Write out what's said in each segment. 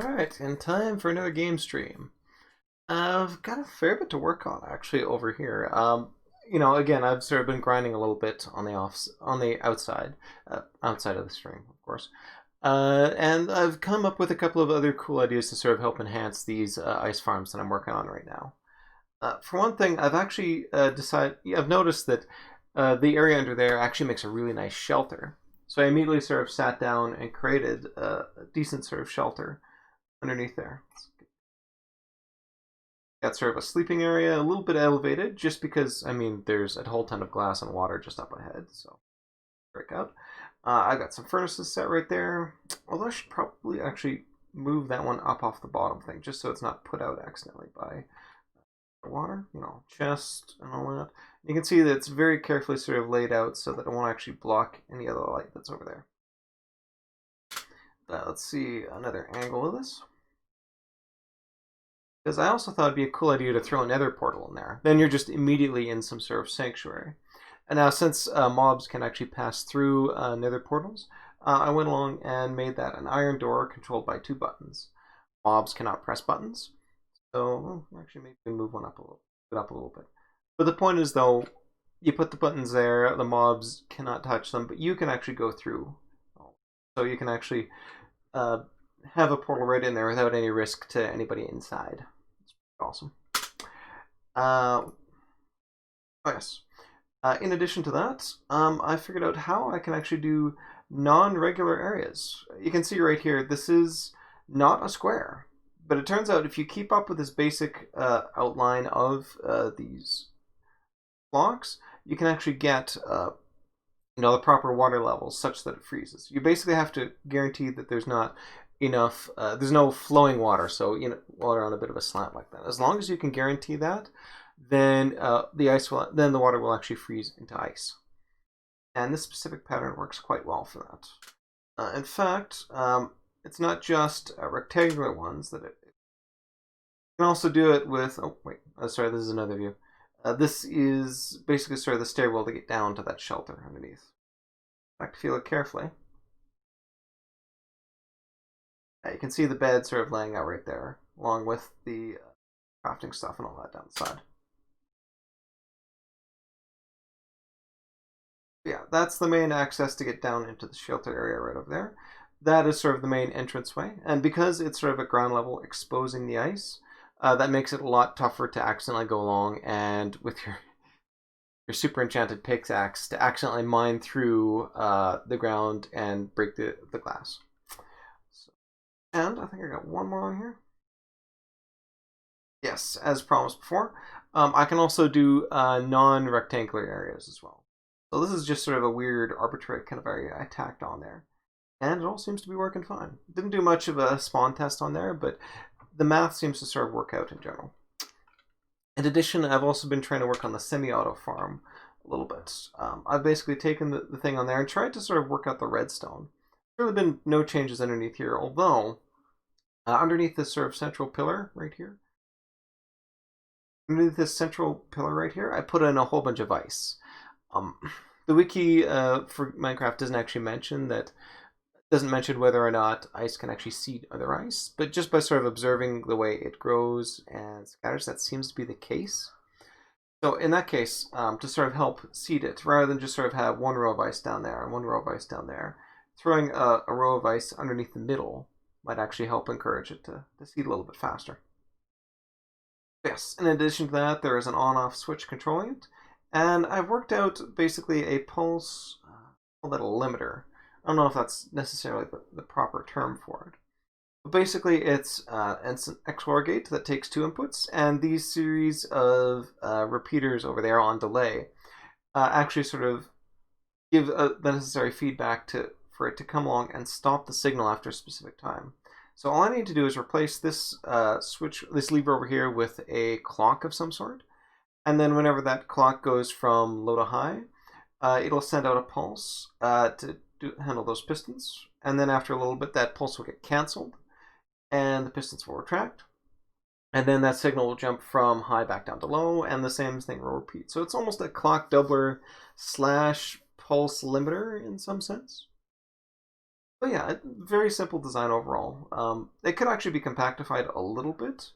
Alright, and time for another game stream. I've got a fair bit to work on actually over here. Again, I've sort of been grinding a little bit on the outside, outside of the stream, of course. And I've come up with a couple of other cool ideas to sort of help enhance these ice farms that I'm working on right now. For one thing, I've actually I've noticed that the area under there actually makes a really nice shelter. So I immediately sort of sat down and created a decent sort of shelter underneath there. Got sort of a sleeping area, a little bit elevated, just because, I mean, there's a whole ton of glass and water just up ahead, so break out. I got some furnaces set right there, although I should probably actually move that one up off the bottom thing, just so it's not put out accidentally by the water, chest and all that. You can see that it's very carefully sort of laid out so that it won't actually block any other light that's over there. Let's see another angle of this. Because I also thought it'd be a cool idea to throw a nether portal in there. Then you're just immediately in some sort of sanctuary. And now since mobs can actually pass through nether portals, I went along and made that an iron door controlled by 2 buttons. Mobs cannot press buttons. So, actually maybe we can move one up a little bit. But the point is though, you put the buttons there, the mobs cannot touch them, but you can actually go through. So you can actually have a portal right in there without any risk to anybody inside. It's awesome. Oh yes. In addition to that, I figured out how I can actually do non-regular areas. You can see right here, this is not a square. But it turns out if you keep up with this basic outline of these blocks, you can actually get the proper water levels such that it freezes. You basically have to guarantee that there's not enough, there's no flowing water, so water on a bit of a slant like that. As long as you can guarantee that, then then the water will actually freeze into ice. And this specific pattern works quite well for that. In fact, it's not just rectangular ones that you can also do it with. Oh wait, sorry, this is another view. This is basically sort of the stairwell to get down to that shelter underneath. I like to feel it carefully. You can see the bed sort of laying out right there, along with the crafting stuff and all that down the side. Yeah, that's the main access to get down into the shelter area right over there. That is sort of the main entranceway, and because it's sort of at ground level exposing the ice, that makes it a lot tougher to accidentally go along and with your super enchanted pickaxe to accidentally mine through the ground and break the glass. So, and I think I got one more on here. Yes, as promised before, I can also do non-rectangular areas as well. So this is just sort of a weird arbitrary kind of area I tacked on there. And it all seems to be working fine. Didn't do much of a spawn test on there, but the math seems to sort of work out in general. In addition, I've also been trying to work on the semi-auto farm a little bit. I've basically taken the thing on there and tried to sort of work out the redstone. There's really been no changes underneath here, although underneath this sort of central pillar right here, I put in a whole bunch of ice. The wiki for Minecraft doesn't mention whether or not ice can actually seed other ice, but just by sort of observing the way it grows and scatters, that seems to be the case. So in that case, to sort of help seed it, rather than just sort of have one row of ice down there and one row of ice down there, throwing a row of ice underneath the middle might actually help encourage it to seed a little bit faster. Yes, in addition to that, there is an on-off switch controlling it, and I've worked out basically a pulse, call that a limiter. I don't know if that's necessarily the proper term for it. But basically, it's an XOR gate that takes 2 inputs, and these series of repeaters over there on delay actually sort of give the necessary feedback for it to come along and stop the signal after a specific time. So all I need to do is replace this this lever over here with a clock of some sort, and then whenever that clock goes from low to high, it'll send out a pulse to handle those pistons, and then after a little bit that pulse will get cancelled and the pistons will retract, and then that signal will jump from high back down to low, and the same thing will repeat. So it's almost a clock doubler slash pulse limiter in some sense. But yeah, very simple design overall. It could actually be compactified a little bit,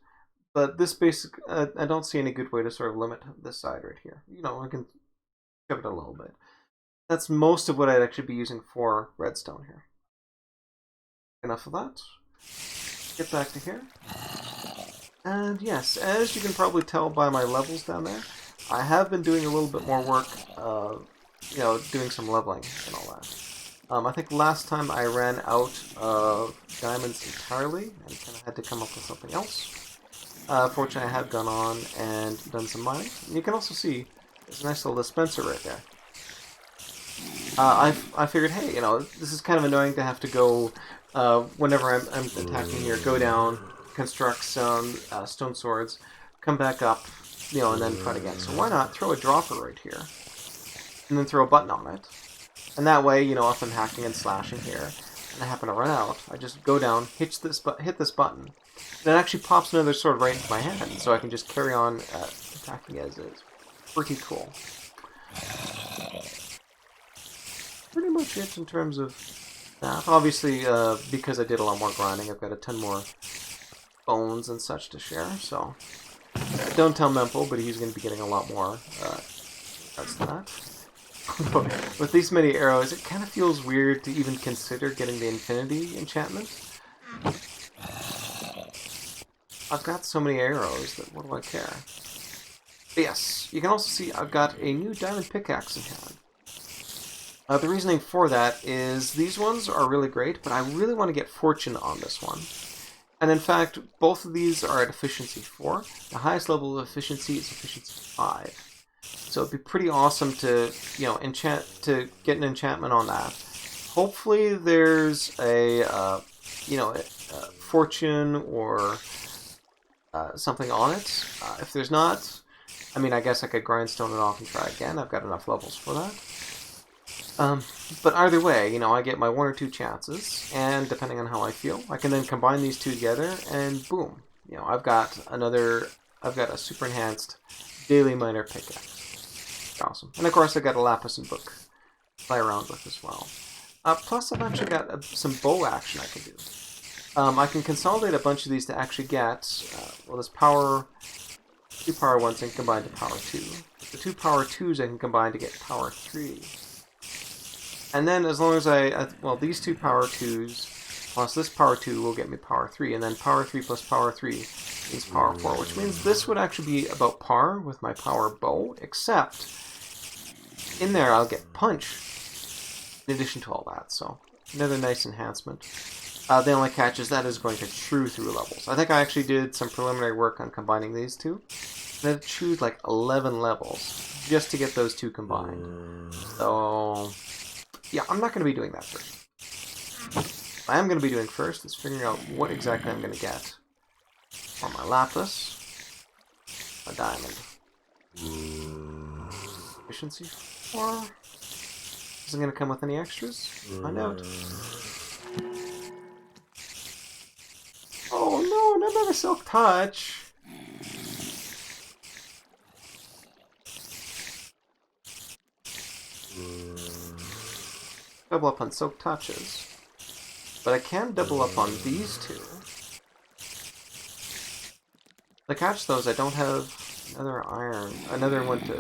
but this basic, I don't see any good way to sort of limit this side right here. You know, I can shove it a little bit. That's most of what I'd actually be using for redstone here. Enough of that. Get back to here. And yes, as you can probably tell by my levels down there, I have been doing a little bit more work, you know, doing some leveling and all that. I think last time I ran out of diamonds entirely and kind of had to come up with something else. Fortunately, I have gone on and done some mining. And you can also see there's a nice little dispenser right there. I figured, hey, you know, this is kind of annoying to have to go whenever I'm attacking here, go down, construct some stone swords, come back up, you know, and then fight again. So why not throw a dropper right here, and then throw a button on it, and that way, you know, if I'm hacking and slashing here, and I happen to run out, I just go down, hit this button, and it actually pops another sword right into my hand, so I can just carry on attacking as is. Pretty cool. Pretty much it in terms of that. Obviously, because I did a lot more grinding, I've got a ton more bones and such to share, so don't tell Memple, but he's going to be getting a lot more as that. With these many arrows, it kind of feels weird to even consider getting the infinity enchantment. I've got so many arrows that what do I care? But yes, you can also see I've got a new diamond pickaxe in hand. The reasoning for that is these ones are really great, but I really want to get fortune on this one. And in fact, both of these are at efficiency 4. The highest level of efficiency is efficiency 5. So it'd be pretty awesome to, you know, get an enchantment on that. Hopefully there's a, you know, fortune or something on it. If there's not, I mean, I guess I could grindstone it off and try again. I've got enough levels for that. But either way, you know, I get my 1 or 2 chances, and depending on how I feel, I can then combine these two together, and boom, you know, I've got a super enhanced daily miner pickaxe. Awesome. And of course, I got a lapis and book to play around with as well. Plus, I've actually got some bow action I can do. I can consolidate a bunch of these to actually get, well, this power, 2 power 1s and combine to power 2. The 2 power 2s I can combine to get power 3. And then as long as well, these 2 power 2s plus this power 2 will get me power 3, and then power 3 plus power 3 is power 4, which means this would actually be about par with my power bow, except in there I'll get punch in addition to all that, so another nice enhancement. The only catch is that is going to chew through levels. I think I actually did some preliminary work on combining these two, and it chewed like 11 levels just to get those two combined. So yeah, I'm not going to be doing that first. What I am going to be doing first is figuring out what exactly I'm going to get for my lapis, a diamond. Efficiency 4. Isn't going to come with any extras. Find out. Oh no, another silk touch. Double up on silk touches. But I can double up on these two. The catch though is I don't have another iron, another one to,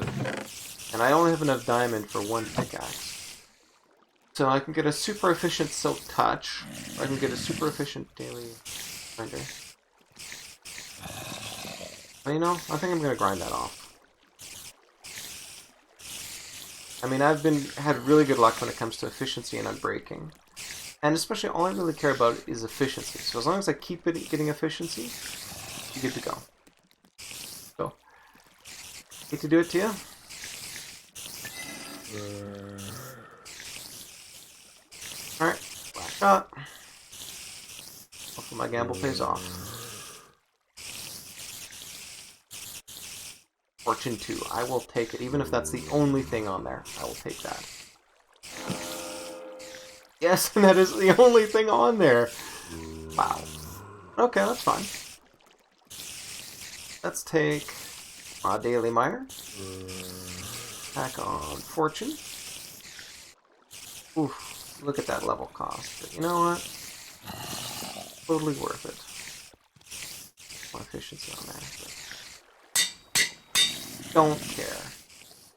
and I only have enough diamond for 1 pickaxe. So I can get a super efficient silk touch, or I can get a super efficient daily grinder. But you know, I think I'm gonna grind that off. I mean, I've had really good luck when it comes to efficiency and unbreaking. And especially all I really care about is efficiency. So as long as I keep getting efficiency, I'm good to go. So, hate to do it to you. Alright, last shot. Hopefully my gamble pays off. Fortune 2. I will take it. Even if that's the only thing on there, I will take that. Yes, and that is the only thing on there. Wow. Okay, that's fine. Let's take my daily miner. Back on fortune. Oof. Look at that level cost. But you know what? Totally worth it. More efficiency on there. But don't care.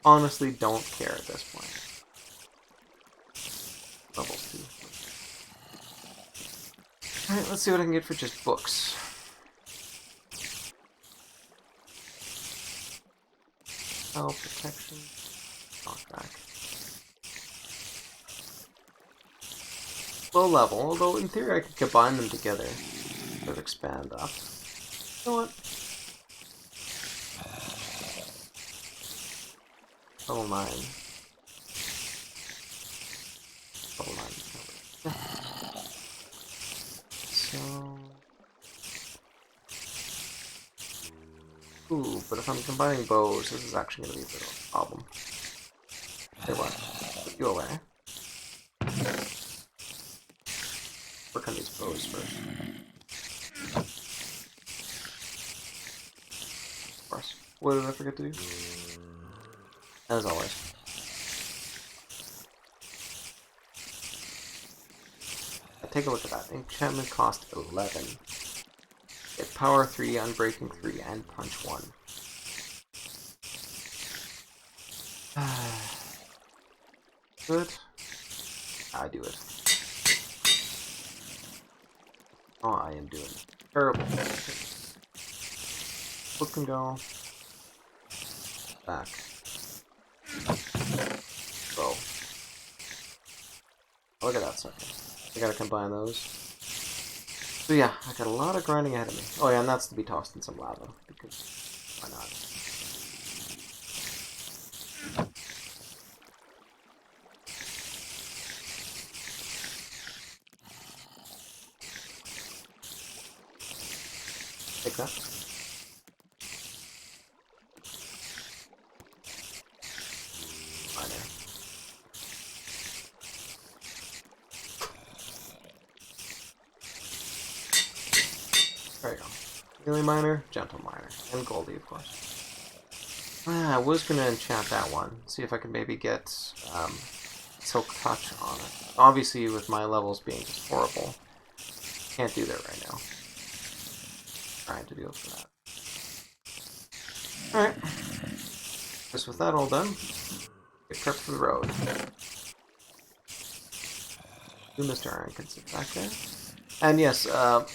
Honestly, don't care at this point. Level 2. Alright, let's see what I can get for just books. Spell protection. Knockback. Low level, although in theory I could combine them together. Sort of expand up. You know what? Level 9. Level 9. So... Ooh, but if I'm combining bows, this is actually going to be a bit of a problem. Say what? Put you away. Work on these bows first. Of course. What did I forget to do? As always. Take a look at that. Enchantment cost 11. Get power 3, unbreaking 3, and punch 1. Good. I do it. Oh, I am doing terrible. Book can go. Back. Bow. Look at that sucker. I gotta combine those. So yeah, I got a lot of grinding ahead of me. Oh yeah, and that's to be tossed in some lava, because why not? Take that. There you go. Melee miner, gentle miner, and Goldie, of course. I was gonna enchant that one. See if I could maybe get Silk Touch on it. Obviously, with my levels being just horrible, can't do that right now. Trying to deal for that. Alright. Just with that all done, get prepped for the road. Mr. Iron can sit back there. And yes, a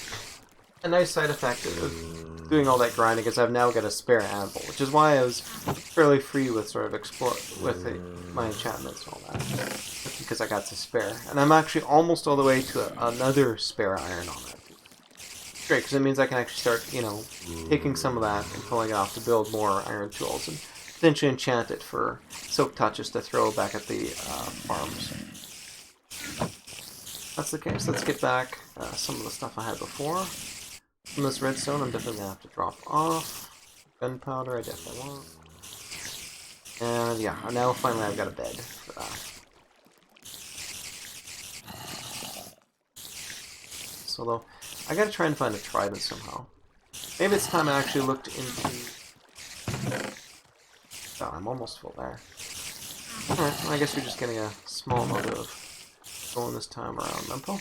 nice side effect of doing all that grinding is I've now got a spare anvil, which is why I was fairly free with sort of explore with my enchantments and all that, because I got to spare. And I'm actually almost all the way to another spare iron on it. Great, because it means I can actually start, you know, taking some of that and pulling it off to build more iron tools and potentially enchant it for silk touches to throw back at the farms. That's the case. Let's get back some of the stuff I had before. From this redstone, I'm definitely going to have to drop off. Gunpowder, I definitely want. And yeah, now finally I've got a bed for that. So though, I gotta try and find a trident somehow. Maybe it's time I actually looked into... Oh, I'm almost full there. Alright, well, I guess we're just getting a small amount of going this time around, Mempo.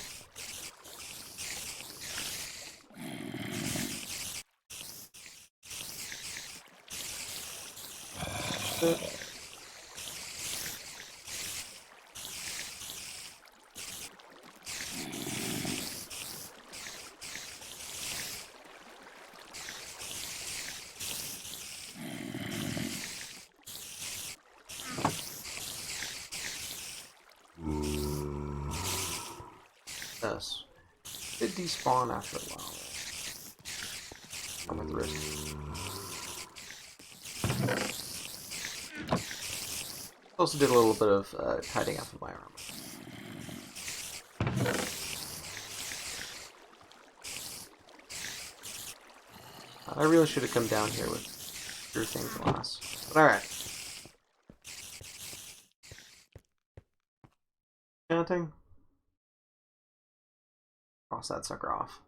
This did despawn after a while. I'm with the risk. Also did a little bit of tidying up of my armor. I really should have come down here with your thing glass. But alright. Enchanting. Cross that sucker off.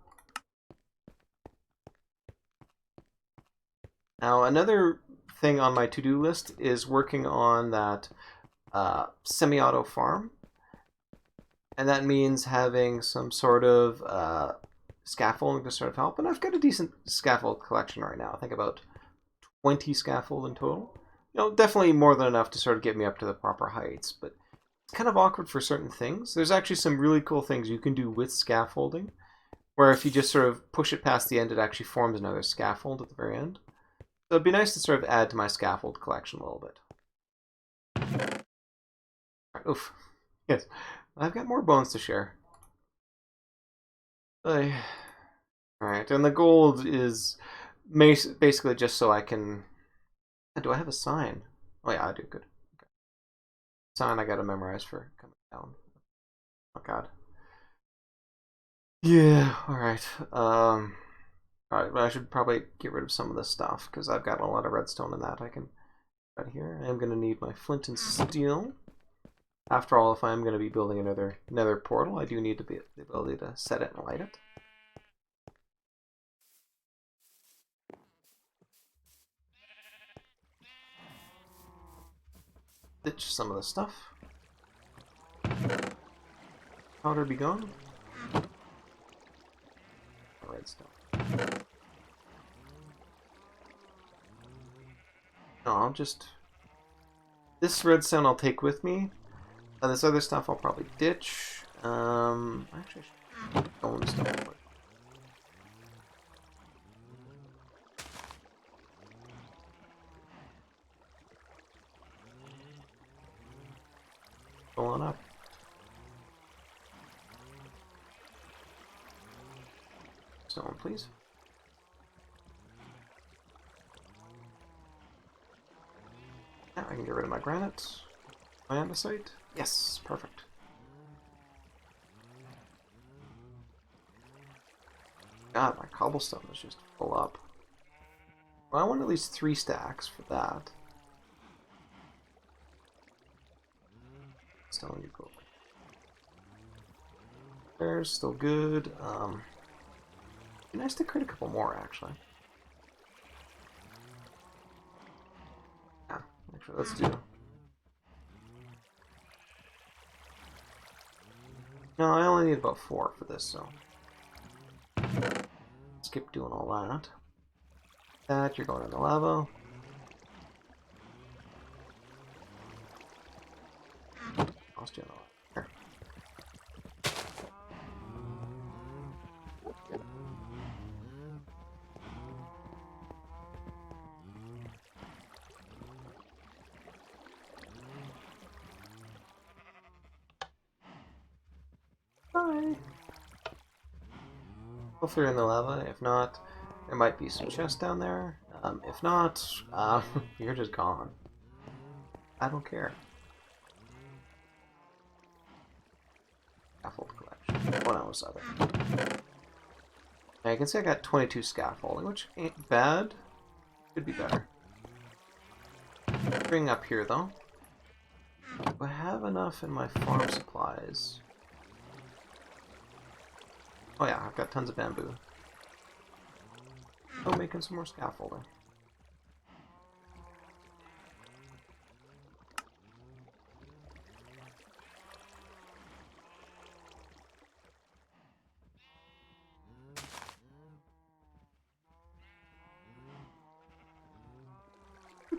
Now another thing on my to-do list is working on that semi-auto farm. And that means having some sort of scaffolding to sort of help. And I've got a decent scaffold collection right now. I think about 20 scaffold in total. Definitely more than enough to sort of get me up to the proper heights, but it's kind of awkward for certain things. There's actually some really cool things you can do with scaffolding, where if you just sort of push it past the end, it actually forms another scaffold at the very end. So it'd be nice to sort of add to my scaffold collection a little bit. Oof. Yes. I've got more bones to share. Alright, and the gold is basically just so I can... Do I have a sign? Oh yeah, I do, good. Okay. Sign I gotta memorize for coming down. Oh god. Yeah, alright. Alright, but I should probably get rid of some of this stuff, because I've got a lot of redstone in that I can out here. I am gonna need my flint and steel. After all, if I'm going to be building another nether portal, I do need the ability to set it and light it. Ditch some of the stuff. Powder be gone. Redstone. No, I'll just... This redstone I'll take with me. This other stuff I'll probably ditch. Actually, I should stone stuff. Go on up. Stone, please. Now I can get rid of my granite. My andesite. Yes, perfect. God, my cobblestone is just full up. Well, I want at least 3 stacks for that. Stone, you go. There's still good. Be nice to crit a couple more, actually. Yeah, actually, let's do. No, I only need about 4 for this, so. Skip doing all that. That, you're going in the lava. Lost you in the lava. Here. Bye. Hopefully you're in the lava. If not, there might be some chests down there. If not, you're just gone. I don't care. Scaffold collection. What else other? Now you can see I got 22 scaffolding, which ain't bad. Could be better. Bring up here though. Do I have enough in my farm supplies? Oh yeah, I've got tons of bamboo. Oh, making some more scaffolding.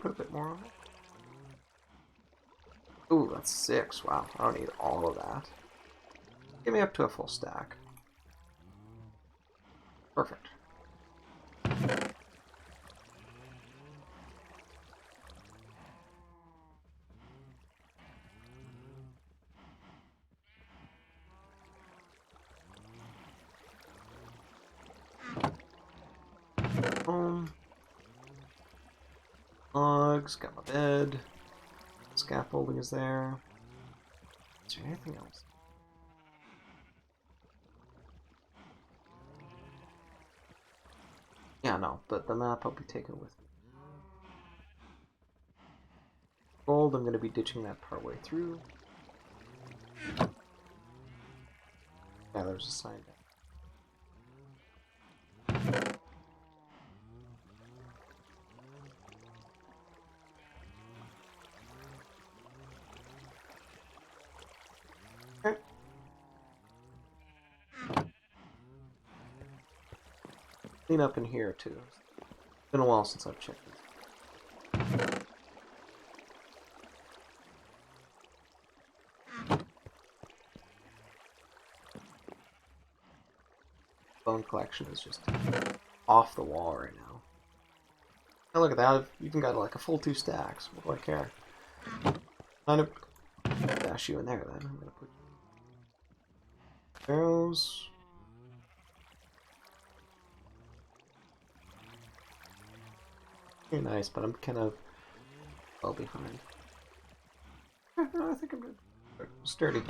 Put a bit more on it. Ooh, that's 6. Wow, I don't need all of that. Get me up to a full stack. Perfect. Home. Logs, got my bed. Scaffolding is there. Is there anything else? Yeah, no, but the map I'll be taking with me. Gold, I'm going to be ditching that partway through. Yeah, there's a sign there. Okay. clean up in here too. It's been a while since I've checked this. Bone collection is just off the wall right now. And look at that, I've even got like a full 2 stacks. What do I care? Kind of dash you in there then. I'm gonna put arrows. Very nice, but I'm kind of well behind. No, I think I'm good. Sturdy.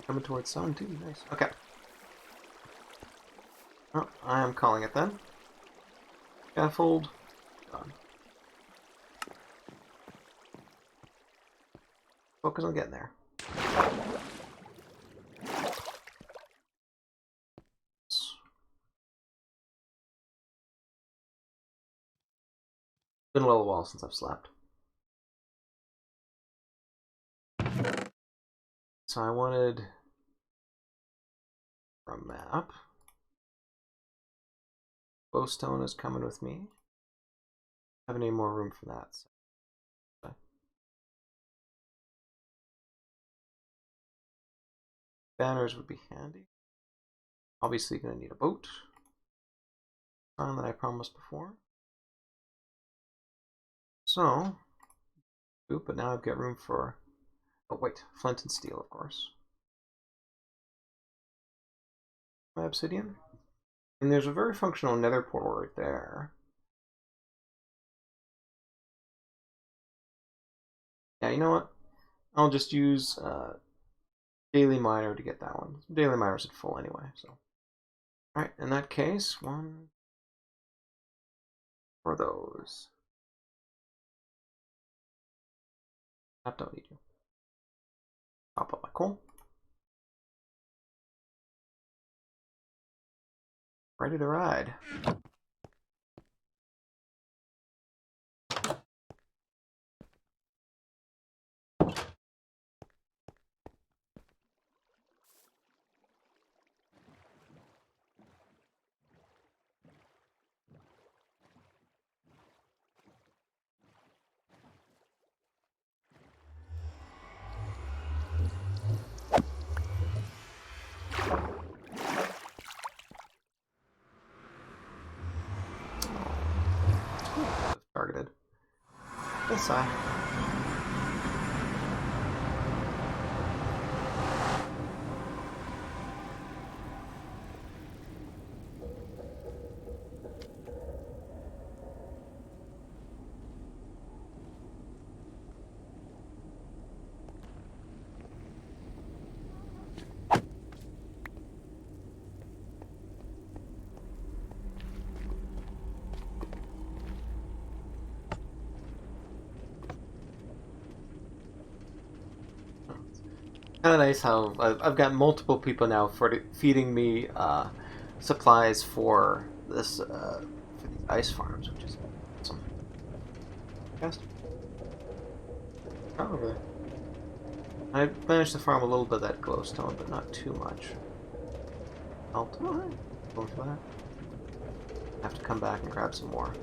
Coming towards sun too, nice. Okay. Oh, I am calling it then. Scaffold. Done. Focus on getting there. Been a little while since I've slept. So I wanted a map. Glowstone is coming with me. Have any more room for that? So. Banners would be handy. Obviously going to need a boat. That I promised before. So, but now I've got room for, oh wait, flint and steel, of course. My obsidian. And there's a very functional nether portal right there. Yeah, you know what? I'll just use Daily Miner to get that one. Daily Miner's at full anyway, so. Alright, in that case, one for those. I don't need you. Pop up my coal. Ready to ride. Targeted. Yes, I. Kind of nice how I've got multiple people now for feeding me supplies for this for these ice farms, which is awesome. Cast. Oh, over there. I managed to farm a little bit of that glowstone, but not too much. Going for that. I have to come back and grab some more.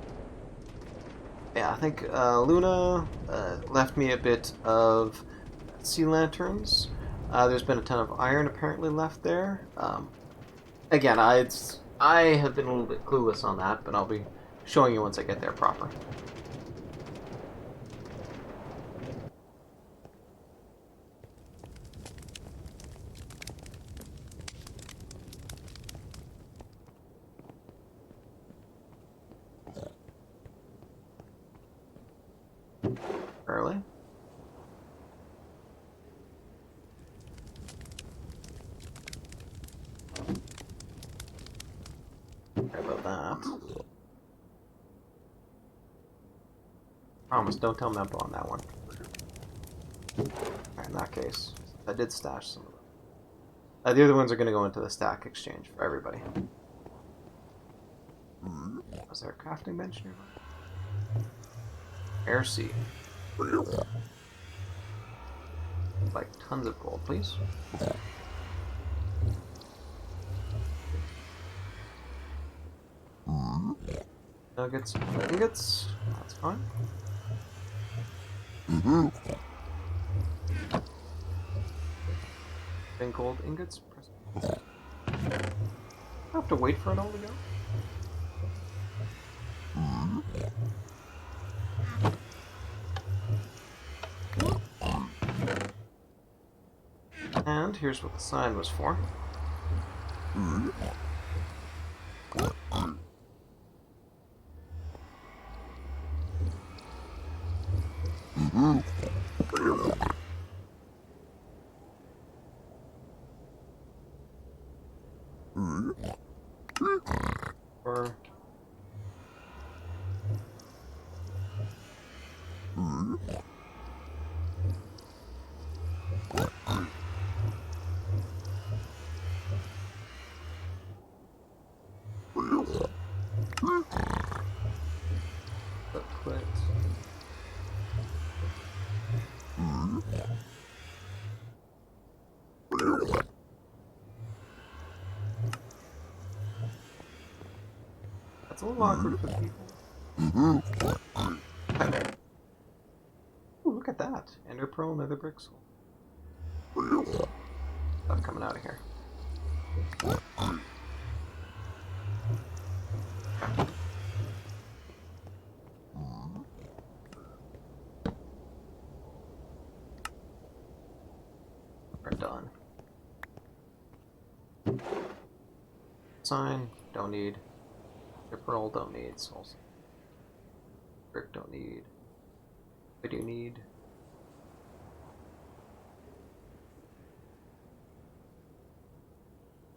Yeah, I think Luna left me a bit of sea lanterns. There's been a ton of iron apparently left there. Again, I have been a little bit clueless on that, but I'll be showing you once I get there proper. Early. Sorry about that. Promise, don't tell Mempo on that one. Alright, in that case, I did stash some of them. The other ones are going to go into the stack exchange for everybody. Was there a crafting bench nearby? Air sea. Like tons of gold, please. Nuggets, ingots. That's fine. Then gold ingots. I have to wait for it all to go. And here's what the sign was for. Or put that's a little awkward for people. Okay. Ooh, look at that. Ender pearl, nether brick, soul. Stuff coming out of here. We're done. Sign, don't need. Ender pearl, don't need. Soul. Brick, don't need. What do you need?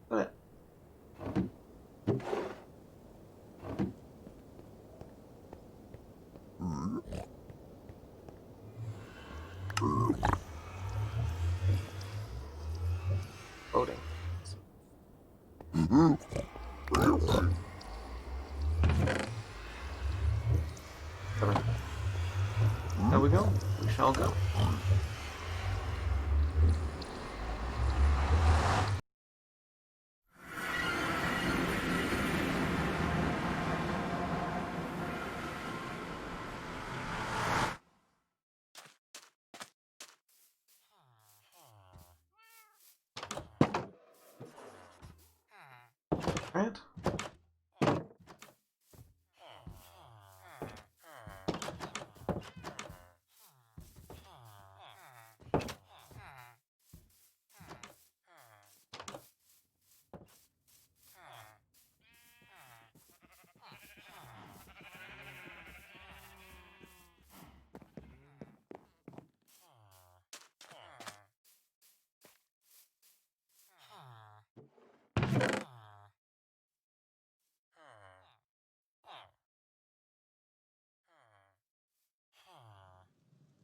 But voting. There we go. We shall go. Right?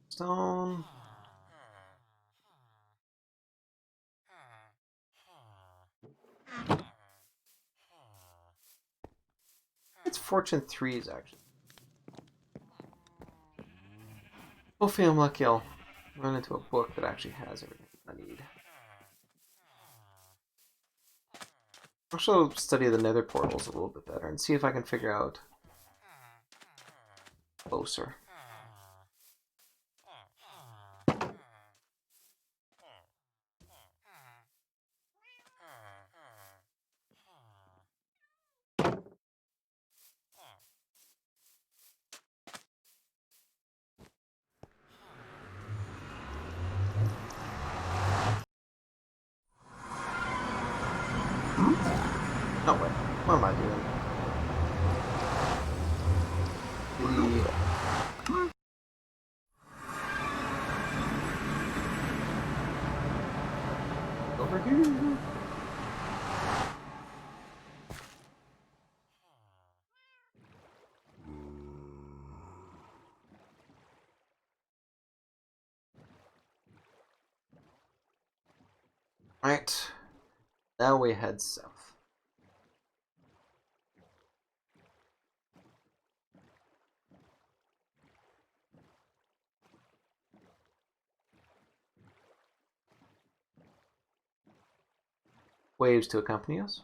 Stone. It's fortune 3s actually. Hopefully I'm lucky I'll run into a book that actually has everything I need. I'll also study the nether portals a little bit better and see if I can figure out closer. Oh wait, what am I doing? Over here. Right, now we head south. Waves to accompany us.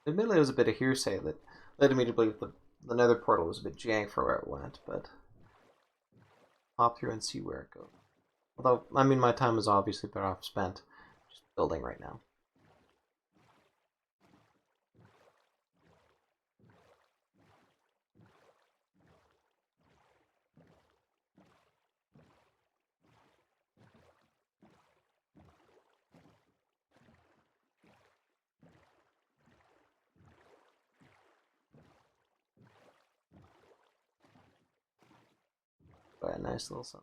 Admittedly, it was a bit of hearsay that led me to believe the nether portal was a bit jank for where it went, but hop through and see where it goes. Although, I mean, my time is obviously better off spent just building right now. But a nice little sun.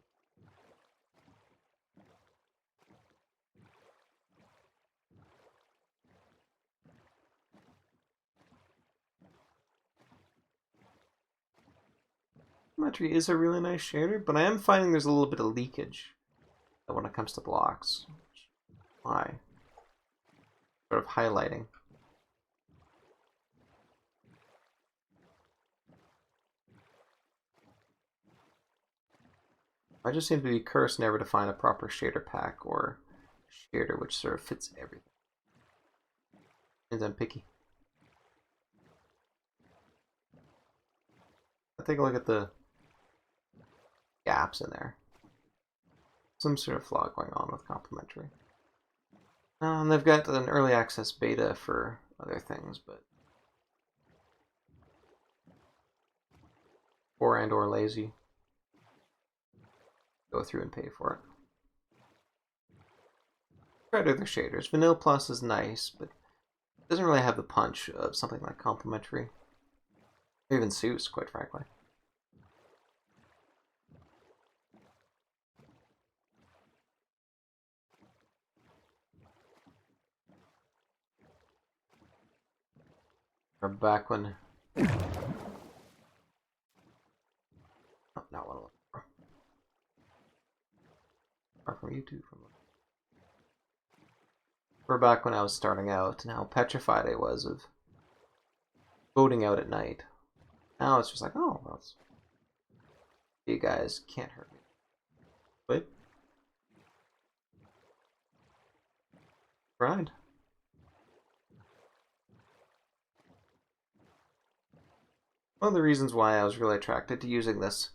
Geometry is a really nice shader, but I am finding there's a little bit of leakage when it comes to blocks. Why? Sort of highlighting. I just seem to be cursed never to find a proper shader pack or shader which sort of fits everything. And I'm picky. I take a look at the gaps in there. Some sort of flaw going on with complementary. They've got an early access beta for other things, but or lazy. Go through and pay for it. Tried other shaders. Vanilla Plus is nice, but it doesn't really have the punch of something like complementary. Or even Seuss, quite frankly. Or back when... Oh, not one of them. Or from YouTube. We're back when I was starting out, and how petrified I was of boating out at night. Now it's just like, oh, well, you guys can't hurt me. But grind. One of the reasons why I was really attracted to using this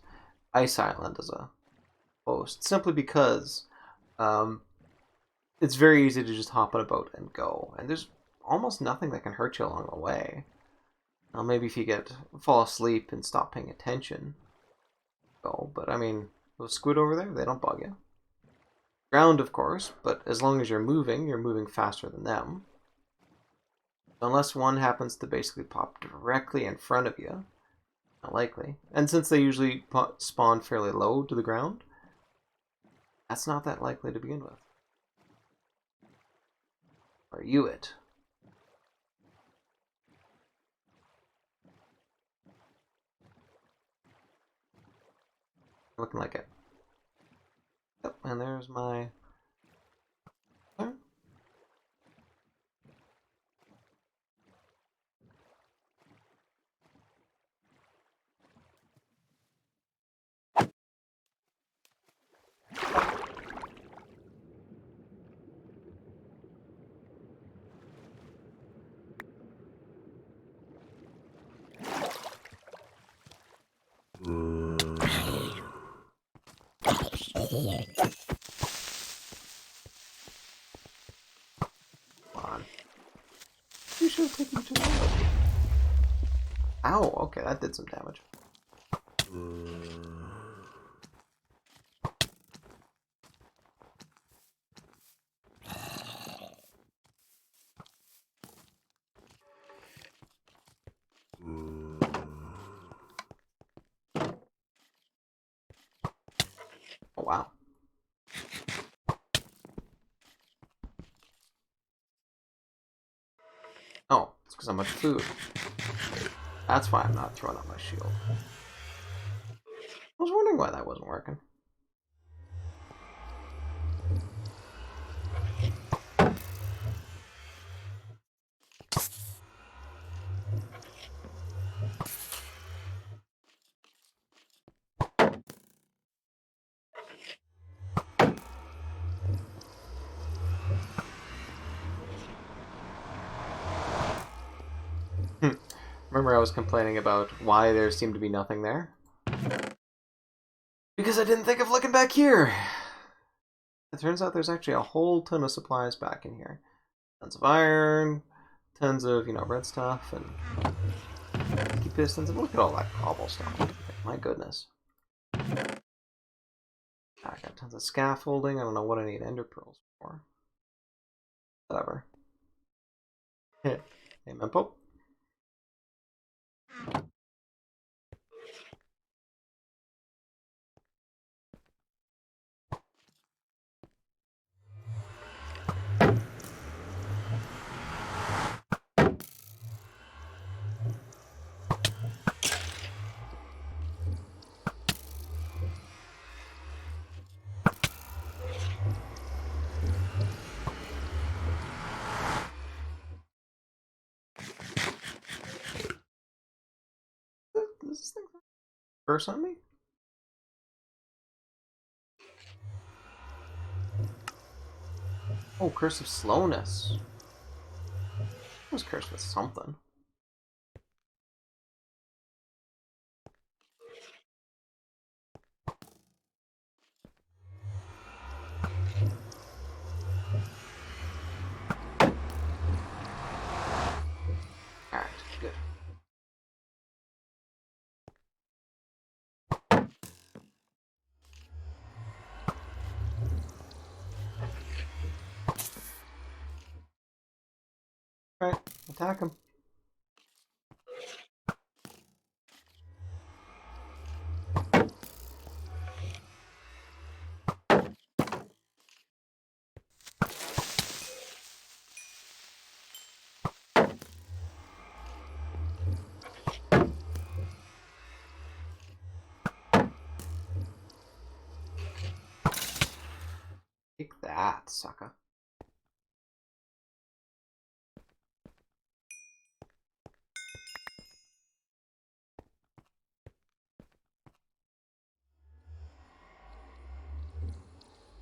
ice island as a host, simply because it's very easy to just hop on a boat and go, and there's almost nothing that can hurt you along the way. Now, maybe if you fall asleep and stop paying attention, go. But I mean, those squid over there, they don't bug you. Ground, of course, but as long as you're moving faster than them. Unless one happens to basically pop directly in front of you, not likely. And since they usually spawn fairly low to the ground, that's not that likely to begin with. Are you it? Looking like it. Yep, and there's my... on. You should have taken 2 damage. Ow, okay, that did some damage. Oh, wow. Oh, it's because I'm much food. That's why I'm not throwing up my shield. I was wondering why that wasn't working. Remember I was complaining about why there seemed to be nothing there? Because I didn't think of looking back here. It turns out there's actually a whole ton of supplies back in here. Tons of iron, tons of, red stuff, and key pistons, and look at all that cobblestone. My goodness. I got tons of scaffolding. I don't know what I need ender pearls for. Whatever. Hey, Mempo. Does this thing curse on me? Oh, curse of slowness. I was cursed with something. Alright, good. Alright, attack him. Take that, sucker.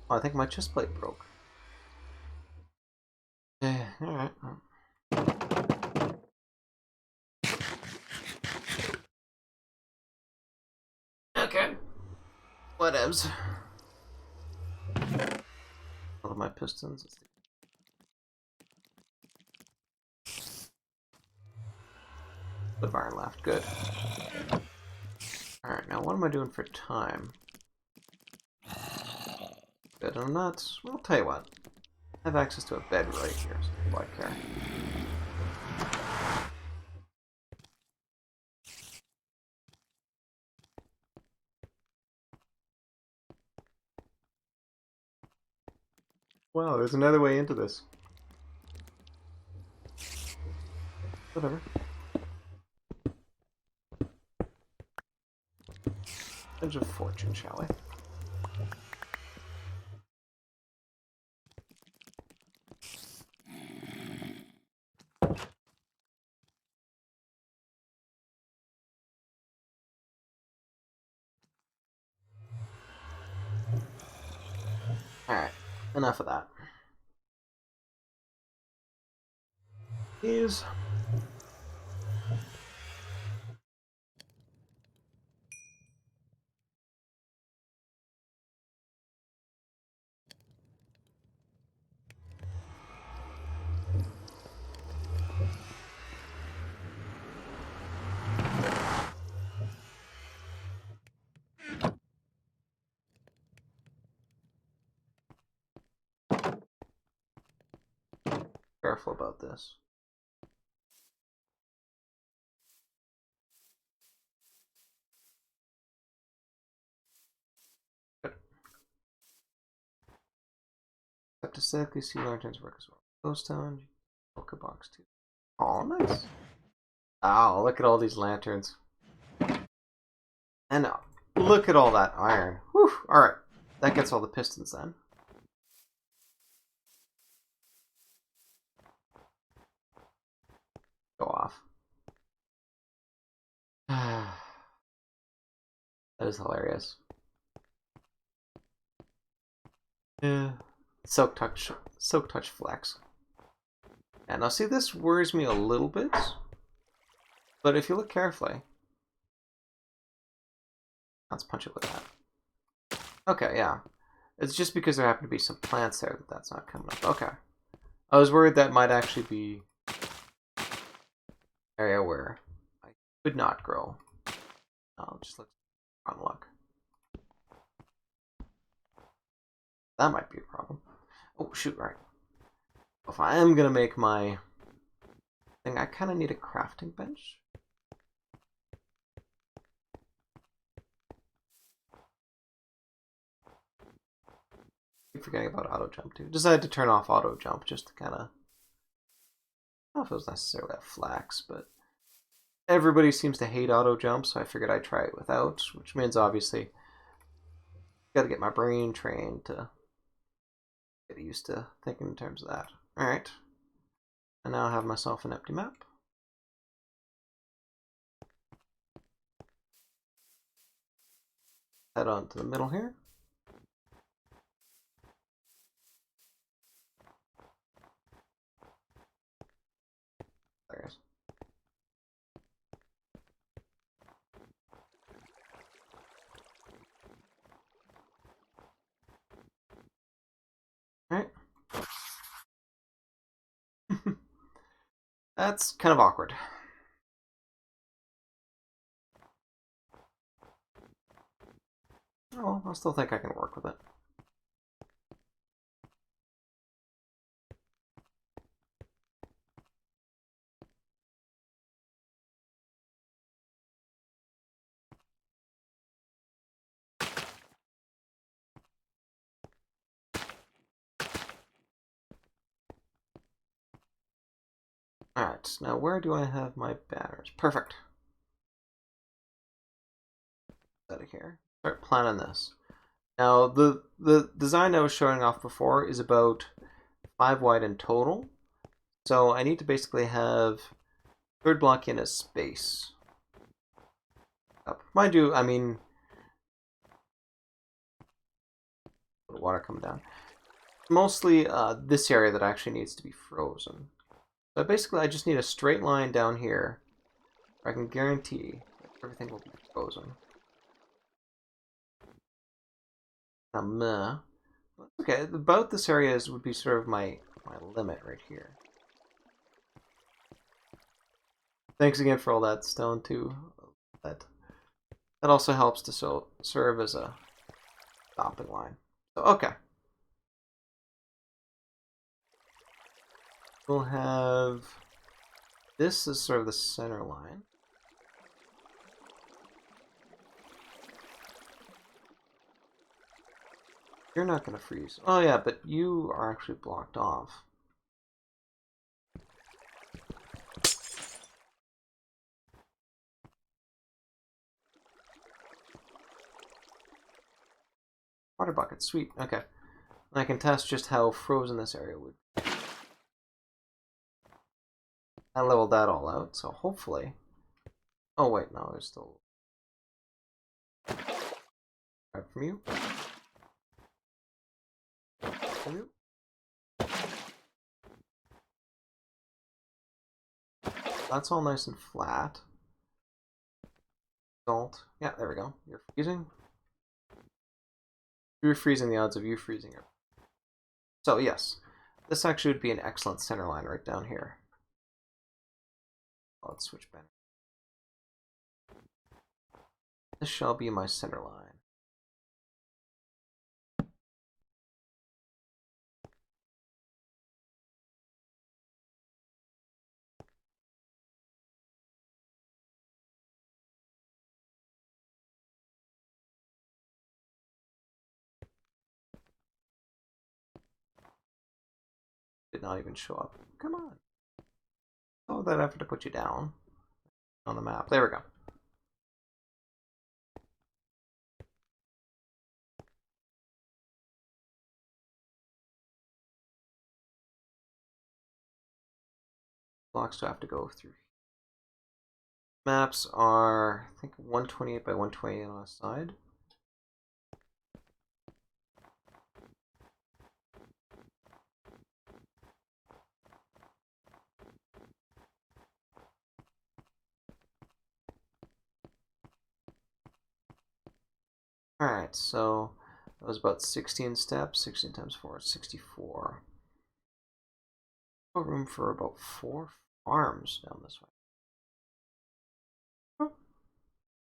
Oh, I think my chest plate broke. Alright. Okay. Whatevs. All of my pistons. Bit of iron left. Good. Alright, now what am I doing for time? Good, I'm not... Well, I'll tell you what. I have access to a bed right here, so I care. Wow, there's another way into this. Whatever. Edge of fortune, shall we? Alright, enough of that. These. Careful about this. Good. Except aesthetically, sea lanterns work as well. Glowstone, Poker box too. Oh, nice. Oh, look at all these lanterns. And look at all that iron. Whew. Alright, that gets all the pistons then. Go off. That is hilarious. Yeah. Silk touch flex. And now see, this worries me a little bit. But if you look carefully, let's punch it with that. Okay, yeah. It's just because there happen to be some plants there that's not coming up. Okay. I was worried that might actually be an area where I could not grow. I'll just look on luck. That might be a problem. Oh, shoot, right. If I am going to make my thing, I kind of need a crafting bench. Keep forgetting about auto jump too. Decided to turn off auto jump just to kind of. I don't know if it was necessarily that flax, but everybody seems to hate auto jump, so I figured I'd try it without, which means obviously got to get my brain trained to get used to thinking in terms of that. All right, and now I have myself an empty map. Head on to the middle here. There it is. All right. That's kind of awkward. Oh, I still think I can work with it. Alright, now where do I have my banners? Perfect. Out of here. Start planning this. Now, the design I was showing off before is about 5 wide in total. So I need to basically have third block in a space. Up. Mind you, I mean, water coming down. Mostly this area that actually needs to be frozen. So basically I just need a straight line down here where I can guarantee that everything will be frozen. Okay, about this area would be sort of my limit right here. Thanks again for all that stone too. That also helps to serve as a stopping line. So okay. We'll have this as sort of the center line. You're not going to freeze. Oh yeah, but you are actually blocked off. Water bucket, sweet. Okay. And I can test just how frozen this area would be. I leveled that all out, so hopefully... Oh wait, no, there's still... Grab from you. From you. That's all nice and flat. Salt. Yeah, there we go. You're freezing. You're freezing, the odds of you freezing are... So yes, this actually would be an excellent center line right down here. Let's switch back. This shall be my center line. Did not even show up. Come on. All that effort to put you down on the map. There we go. Blocks do I have to go through. Maps are, I think, 128 by 128 on a side. Alright, so that was about 16 steps. 16 times 4 is 64. Room for about 4 farms down this way.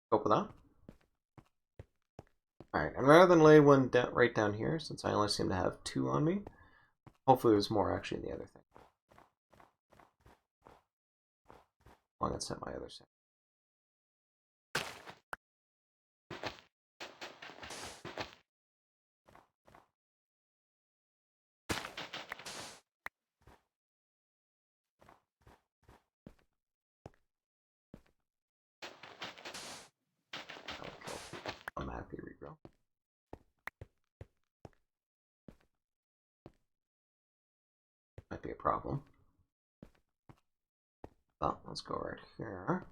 Go with that. Alright, and rather than lay one right down here, since I only seem to have 2 on me, hopefully there's more actually in the other thing. I'm going to set my other set. I'm happy to regrow. Might be a problem. Well, let's go right here.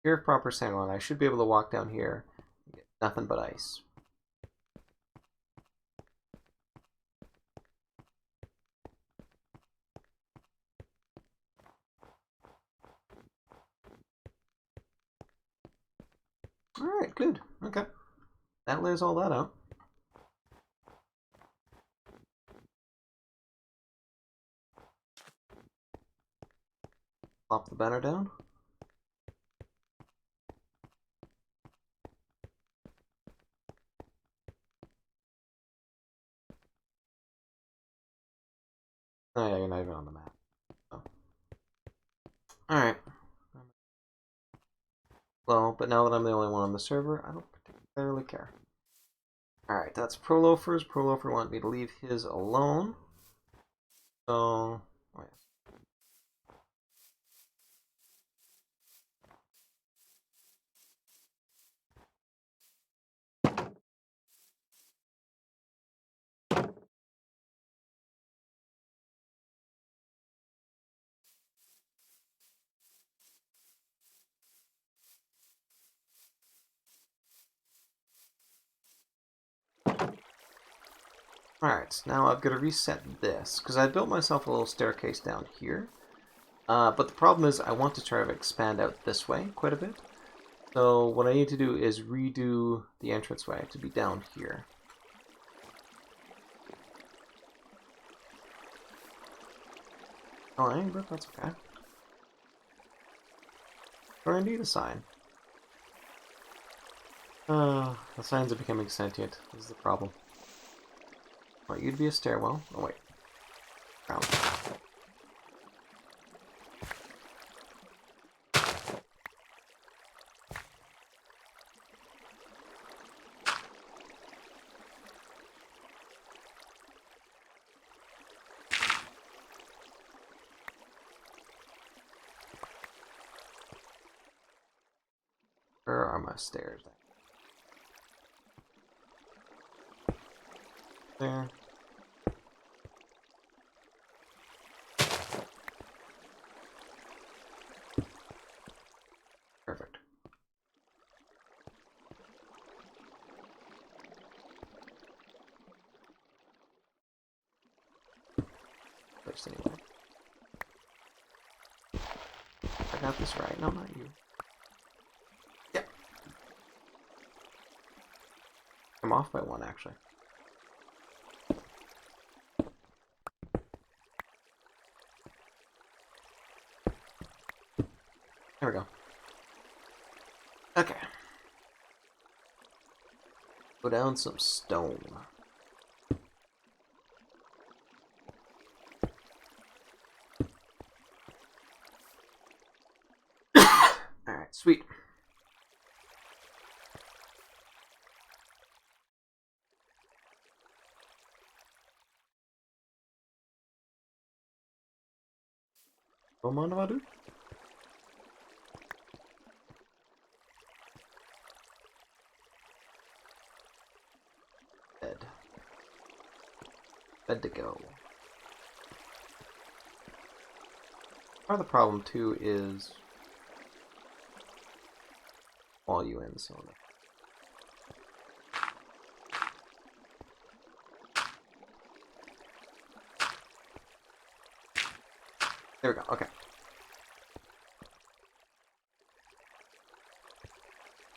Here, proper sandline. I should be able to walk down here and get nothing but ice. Alright, good. Okay. That lays all that out. Plop the banner down. Oh yeah, you're not even on the map. Oh. Alright. Well, but now that I'm the only one on the server, I don't particularly care. Alright, that's Pro Loafers. Pro Loafer wanted me to leave his alone. So, oh yes. Alright, now I've got to reset this, because I built myself a little staircase down here. But the problem is I want to try to expand out this way quite a bit. So what I need to do is redo the entranceway to be down here. Fine, but that's okay. Or indeed a sign. The signs are becoming sentient. This is the problem. Right, you'd be a stairwell. Oh wait. Ground. Where are my stairs? There. Perfect. First anyway. I got this right. No, not you. Yep. I'm off by 1 actually. There we go. Okay. Go down some stone. Alright, sweet. What mind if I do? Bed. Bed to go. Part of the problem too is all you in so There we go. Okay.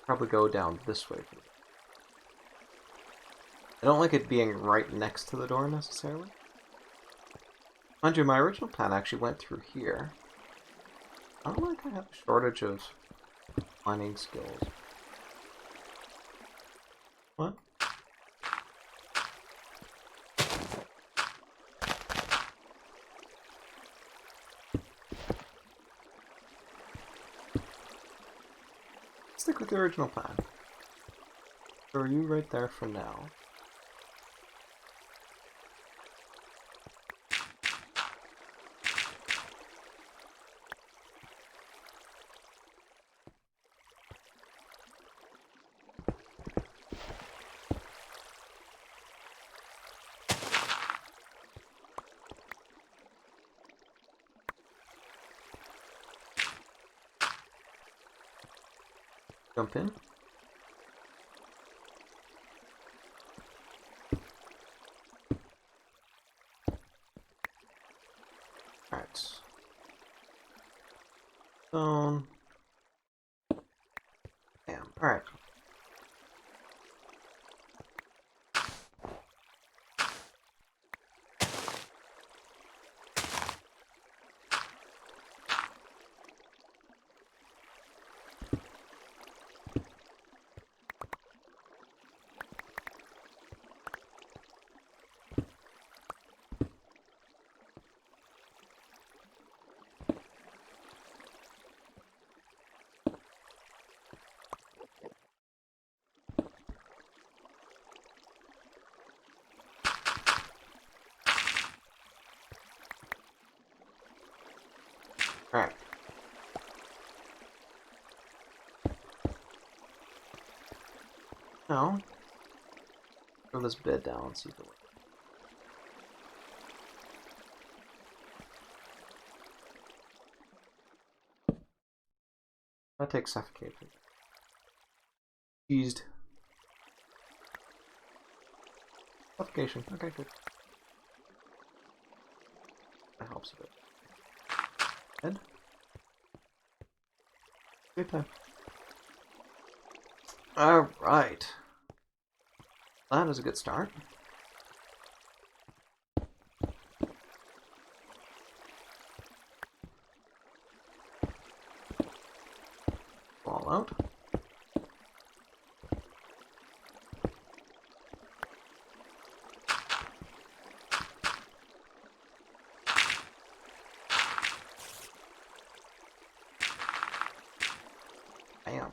Probably go down this way. I don't like it being right next to the door necessarily. Mind you, my original plan actually went through here. I don't like I have a shortage of mining skills. What? Stick with the original plan. So are you right there for now? Jump in. Alright. Stone. Damn. Alright. Alright. Now, throw this bed down and see if it works. That takes suffocate. Eased. Suffocation. Okay, good. That helps a bit. Head. Good time. Alright. That is a good start. Fall out. Bam.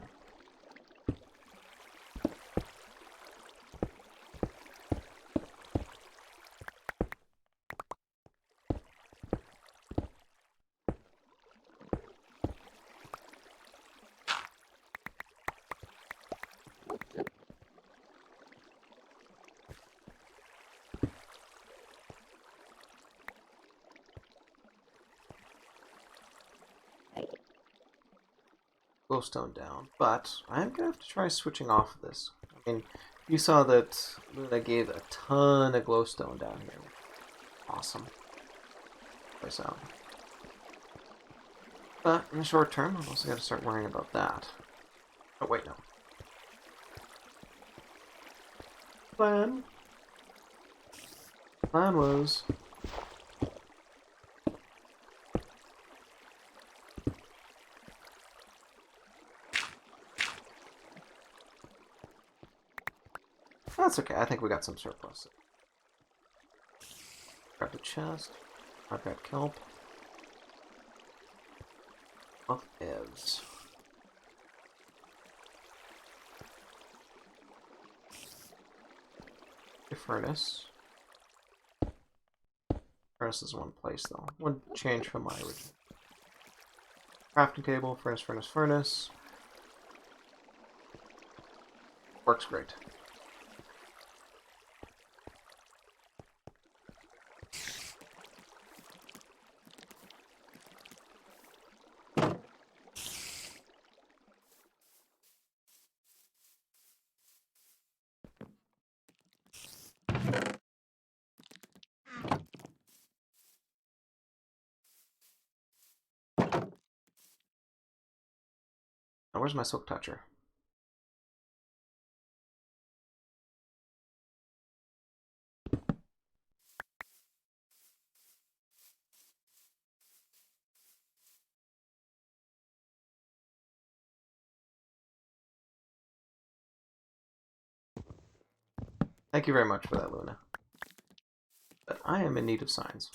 Glowstone down, but I'm gonna have to try switching off of this. I mean, you saw that Luna gave a ton of glowstone down here. Awesome. Place out. But in the short term, I've also got to start worrying about that. Oh wait, no. Plan was that's okay. I think we got some surplus. Grab the chest. I've got kelp. Of evs. A furnace. Furnace is one place though. One change from my original. Crafting table, furnace, furnace, furnace. Works great. Now, where's my silk toucher? Thank you very much for that, Luna. But I am in need of signs.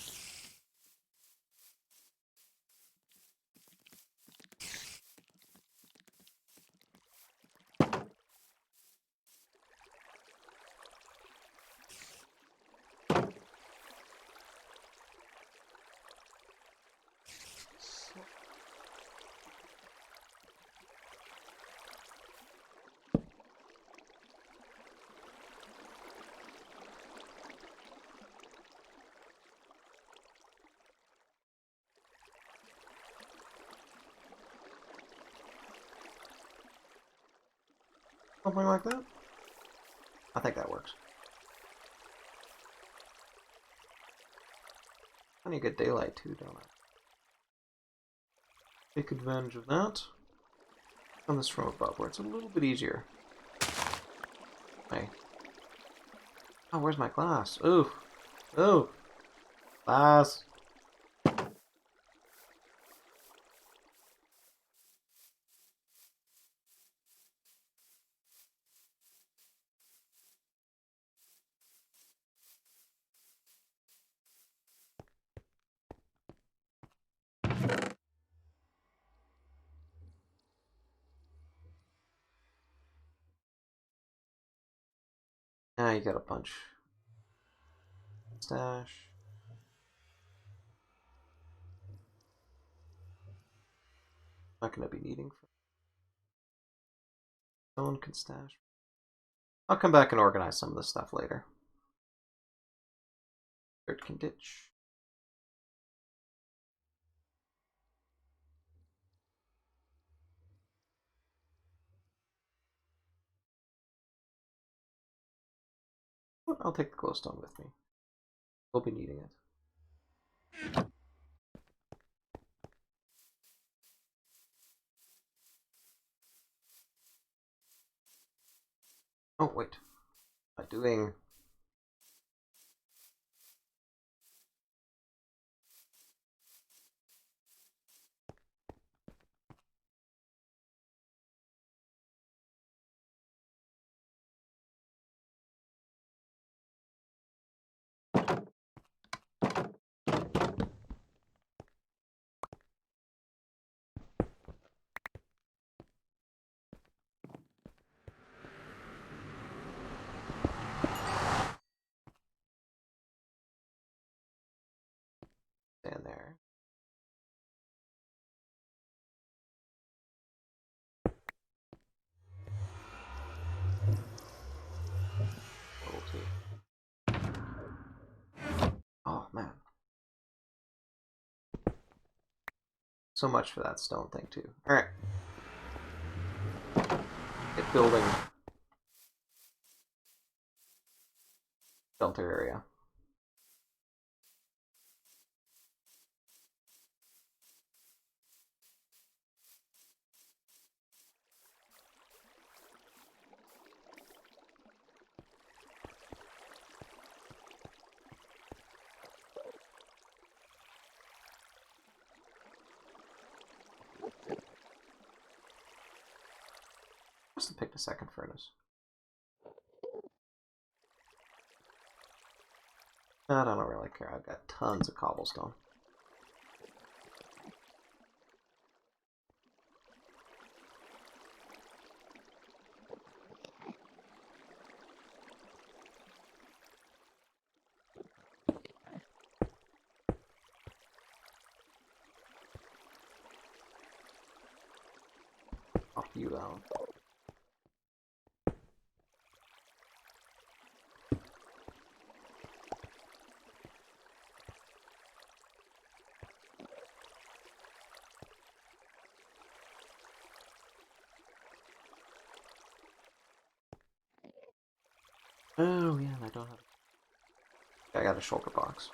Something like that? I think that works. I need good daylight too, don't I? Take advantage of that. On this from above, where it's a little bit easier. Hey. Oh, where's my glass? Ooh. Ooh. Glass. Now you got a bunch. Stash. Not gonna be needing for stone can stash. I'll come back and organize some of this stuff later. Dirt can ditch. I'll take the glowstone with me. We'll be needing it. Oh, wait. Am I doing... stand there. Level 2. Oh, man. So much for that stone thing, too. Alright. Get building. Shelter area. Must have picked a second furnace. I don't really care. I've got tons of cobblestone. Off you out. Oh, yeah, I don't have... I got a shulker box.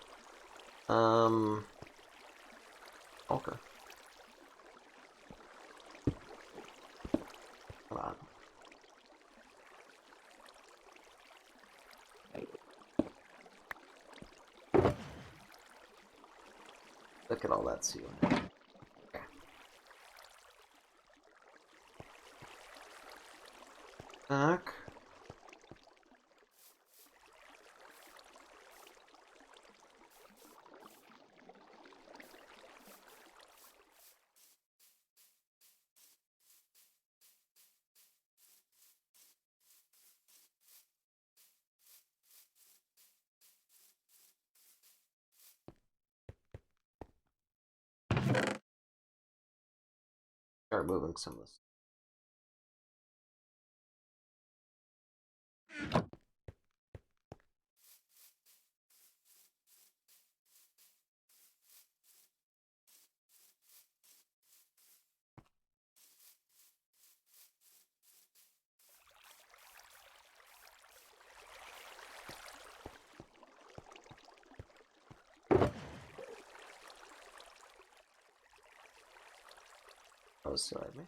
Shulker. Come on. Look at all that ceiling. Okay. Back. Start moving some of this. Oh, sorry, me.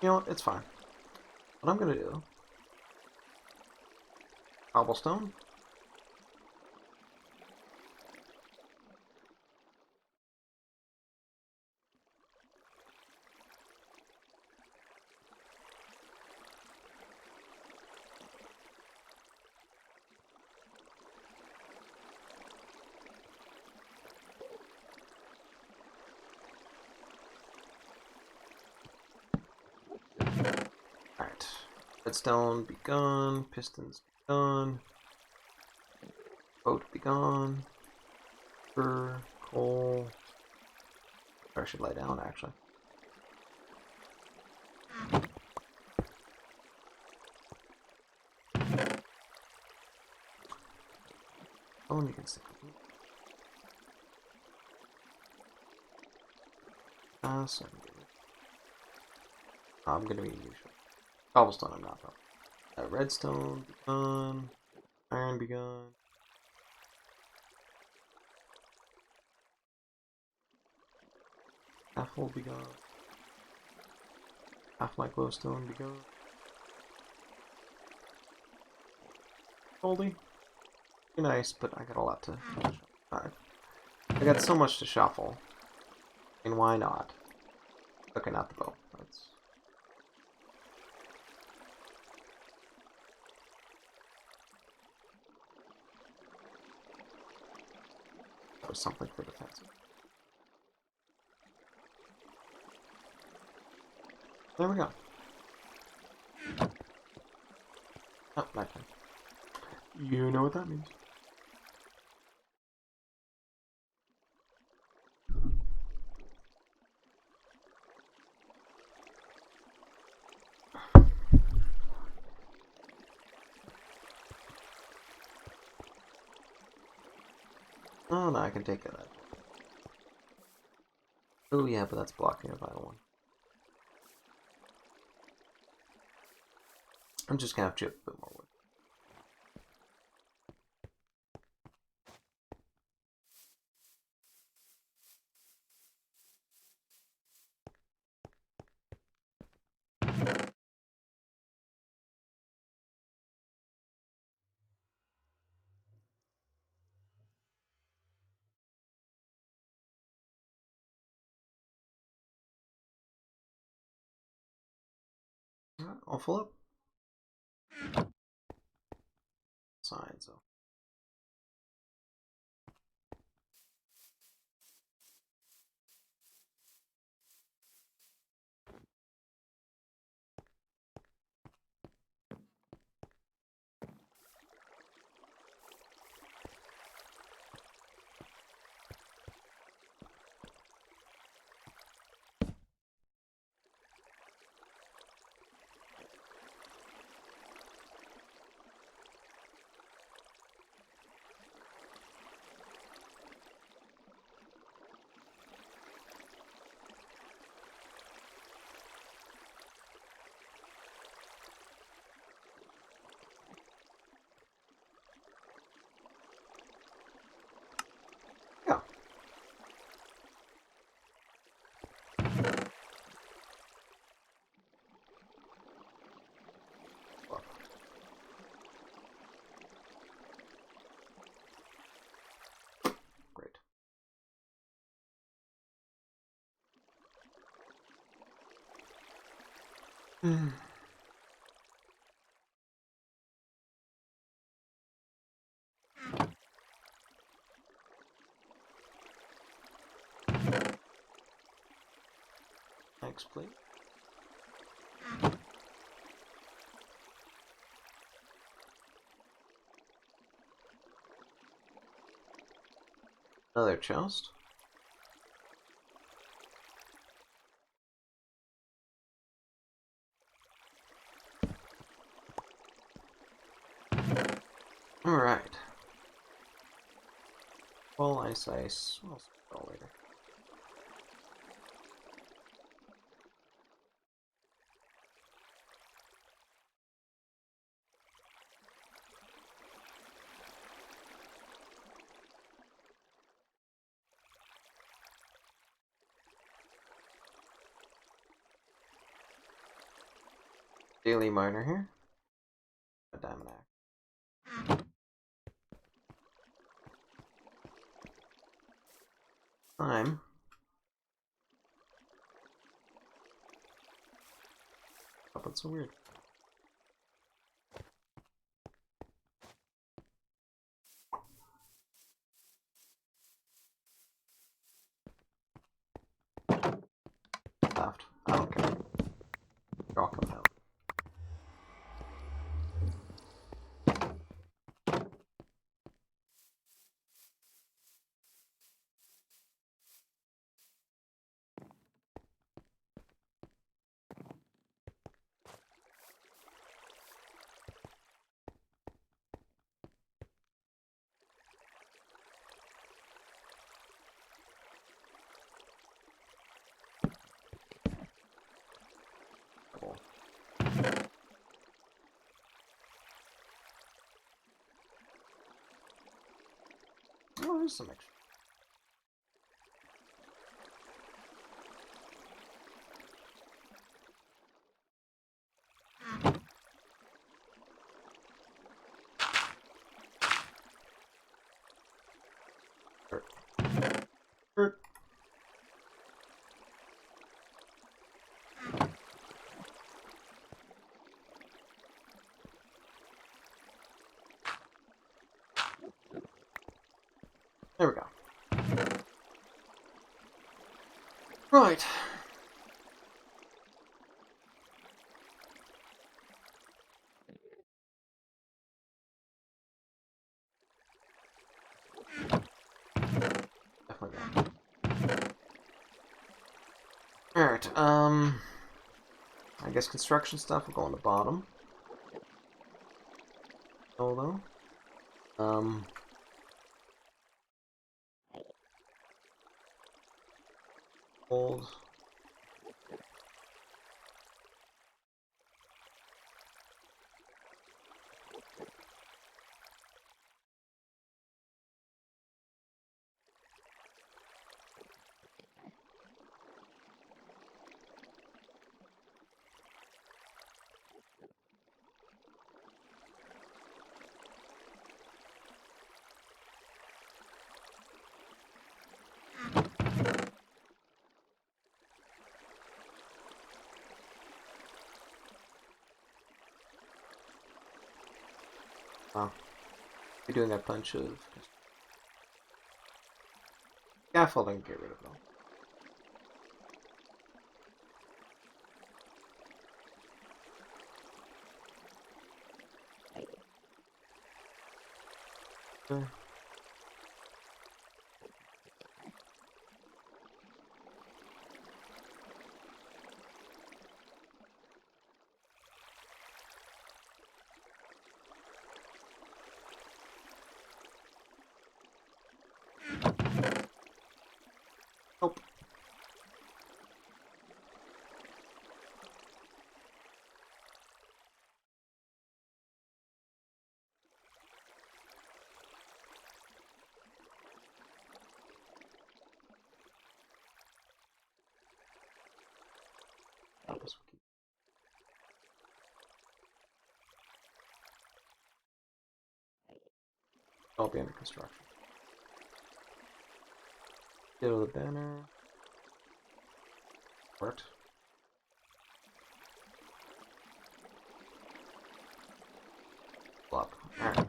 You know what? It's fine. What I'm gonna do. Cobblestone. Alright. Redstone be gone. Pistons be gone. Boat be gone. Fur, coal. Or I should lay down, actually. Oh, and you can stick with me. So I'm gonna be usual. Cobblestone, I'm not though. Redstone be gone. Iron be gone. Half will be gone. Half my glowstone be gone. Goldie. Be nice, but I got a lot to shuffle. Alright. I got so much to shuffle. And why not? Okay, not the bow. That's... That was something for defensive. There we go. Oh, nighttime. You know what that means. Oh, no, I can take that. Oh, yeah, but that's blocking a vital one. I'm just gonna have to chip a bit more wood. Alright, I'll fill up. Side, so. Thanks, please. Another chest. Alright. Well, ice. We'll spell later. Daily miner here. A diamond axe. Time. Oh, that's so weird. Left. I don't care. You're all coming out. Cool. Oh, there's some extra. Dirt. There we go. Right. Definitely got. Alright, I guess construction stuff will go on the bottom. Although. Hold. Wow. You're doing a bunch of scaffolding, get rid of them. Okay. Nope. Help us keep. I'll be under construction. Get the banner. Worked. Up. Alright.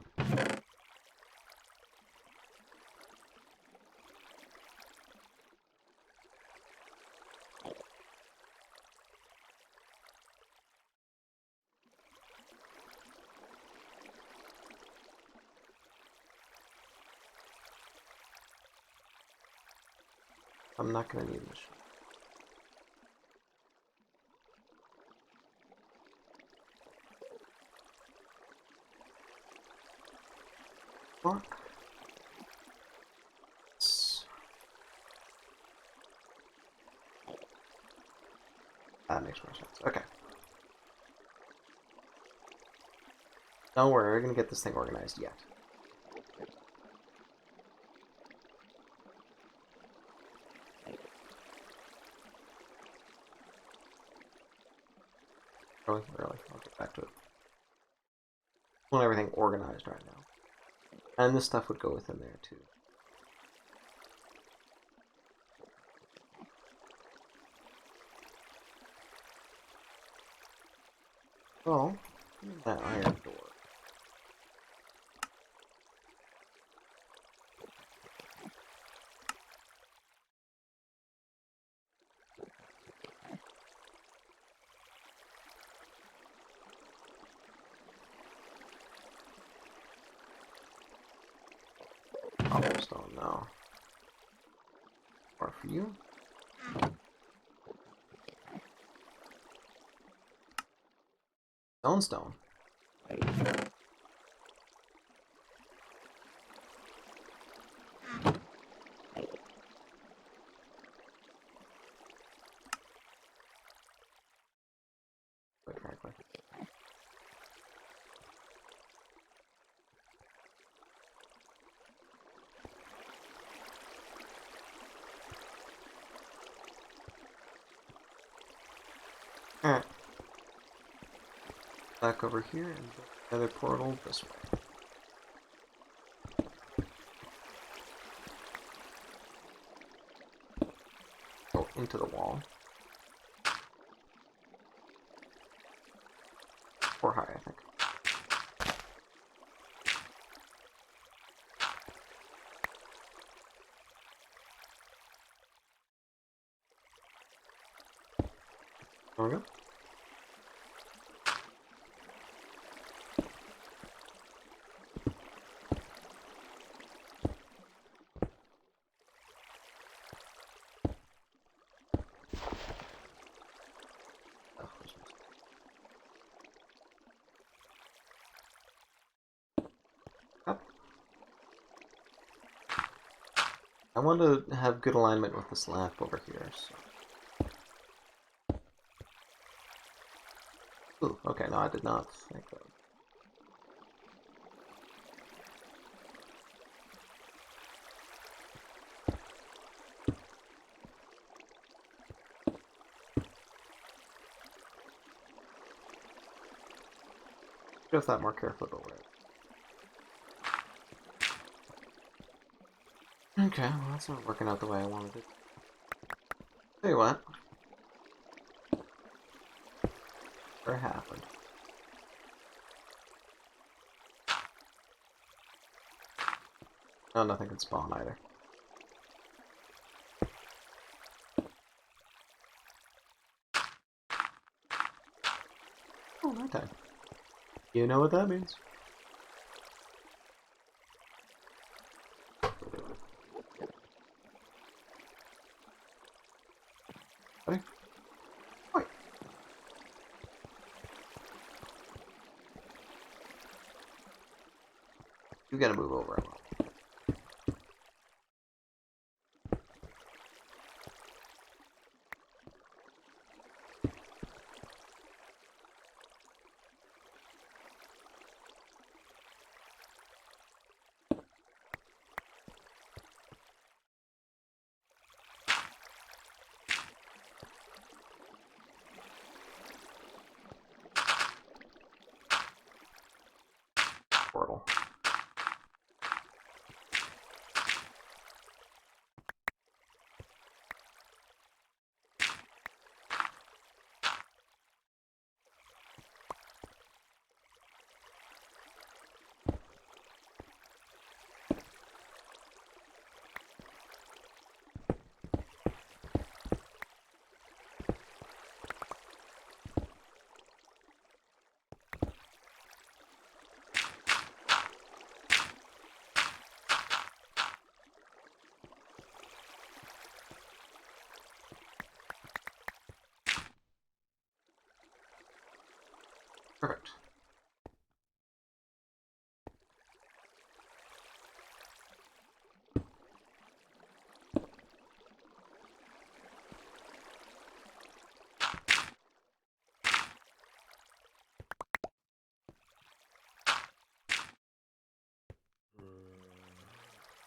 I'm not gonna need this. Fuck. That makes more sense. Okay. Don't worry, we're gonna get this thing organized yet. Really? Really? I'll get back to it. I want everything organized right now. And this stuff would go within there too. Oh, that iron door. Cobblestone now. Or for you? Stone. Quite frankly. Alright. Back over here and another portal this way. Go into the wall. Or high, I think. There we go. I want to have good alignment with this lamp over here, so... Ooh, okay, no, I did not think that. Just that more carefully, but where? Okay, well that's not working out the way I wanted it. Tell you what. What happened? Oh, nothing can spawn either. Oh, nighttime. You know what that means. Buddy? Wait. You gotta move over a little. Portal.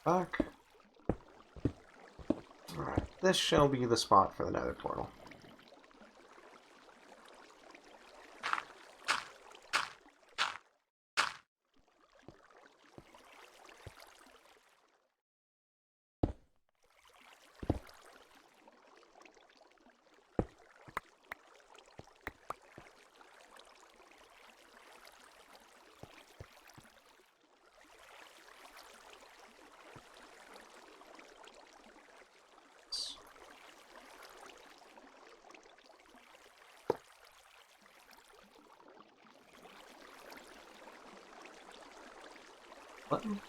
Back. Alright, this shall be the spot for the nether portal. Button.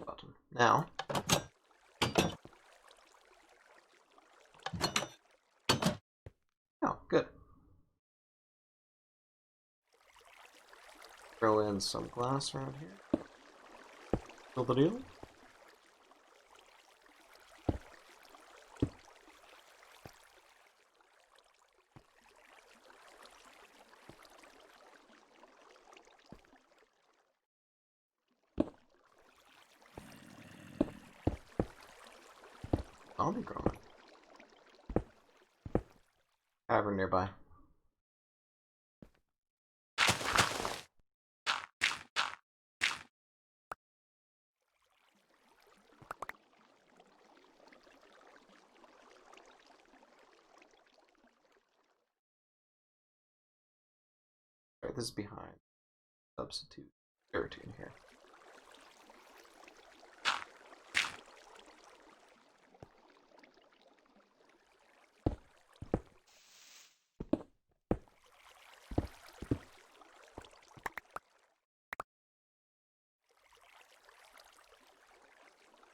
Button. Now. Oh, good. Throw in some glass around here. Fill the deal. I'll be growing. Cavern nearby. Right, this is behind. Substitute dirt in here.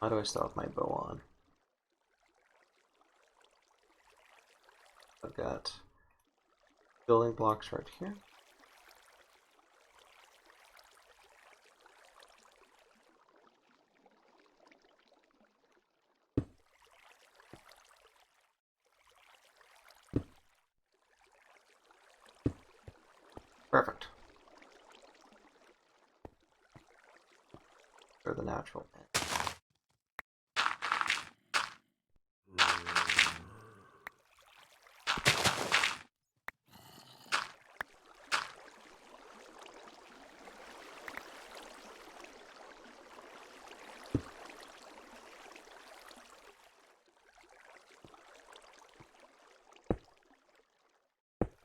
Why do I still have my bow on? I've got building blocks right here. Perfect. For the natural end.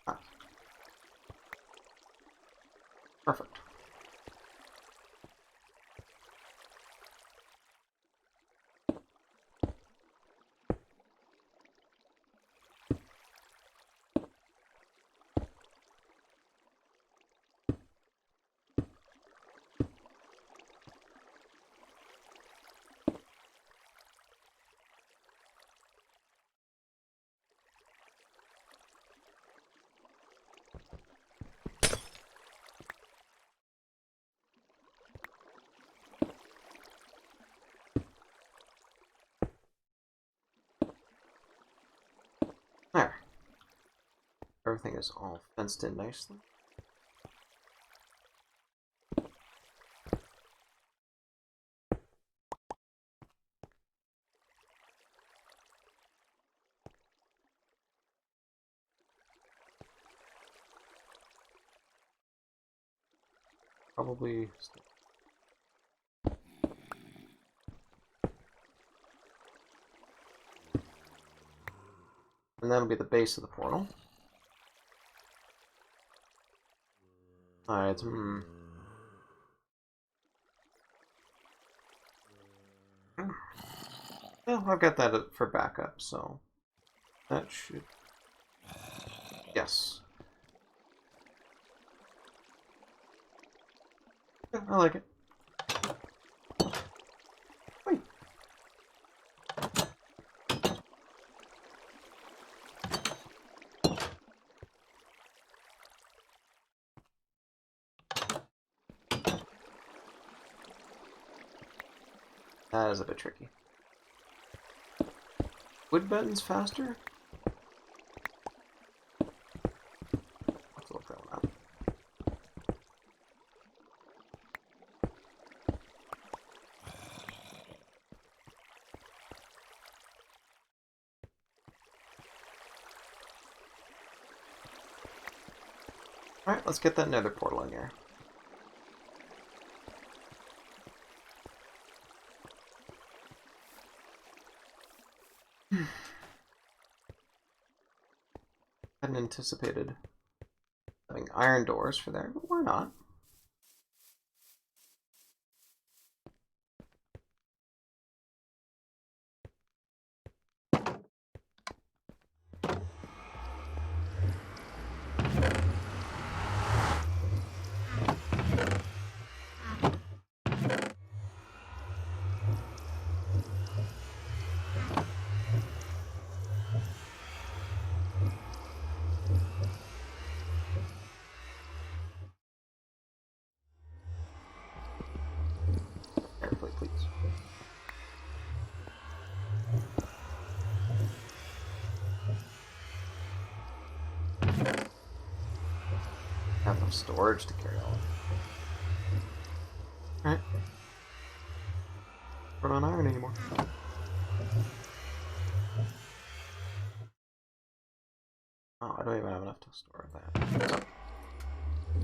Ah. Perfect. There. Everything is all fenced in nicely. Probably. And that'll be the base of the portal. Alright, Well, I've got that for backup, so that should. Yes. Yeah, I like it. Wait. That is a bit tricky. Wood buttons faster? Let's look that one up. Alright, let's get that nether portal in here. Hadn't anticipated having iron doors for there, but why not? Carefully, please. Have enough storage to carry all. Alright. We're not iron anymore. Oh, I don't even have enough to store that. So,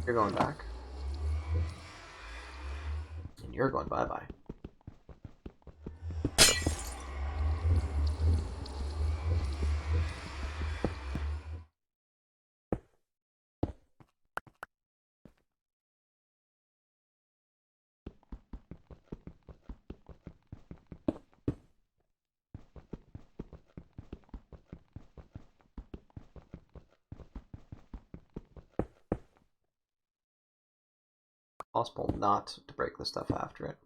you're going back. And you're going bye-bye. Possible not to break the stuff after it.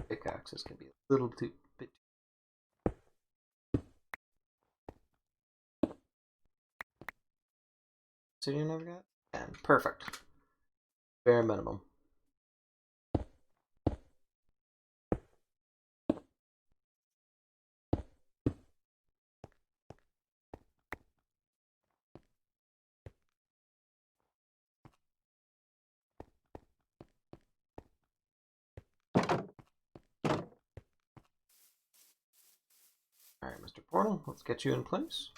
Pickaxes can be a little too bit. So you never got? And perfect. Bare minimum. Alright, Mr. Portal, let's get you in place.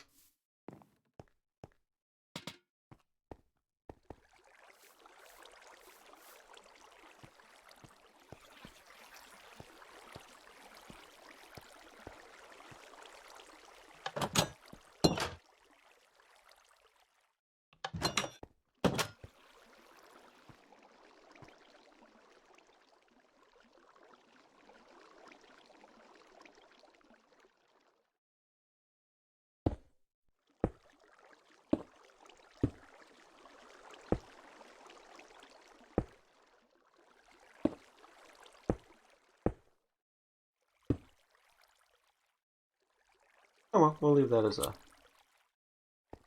Oh well, we'll leave that as a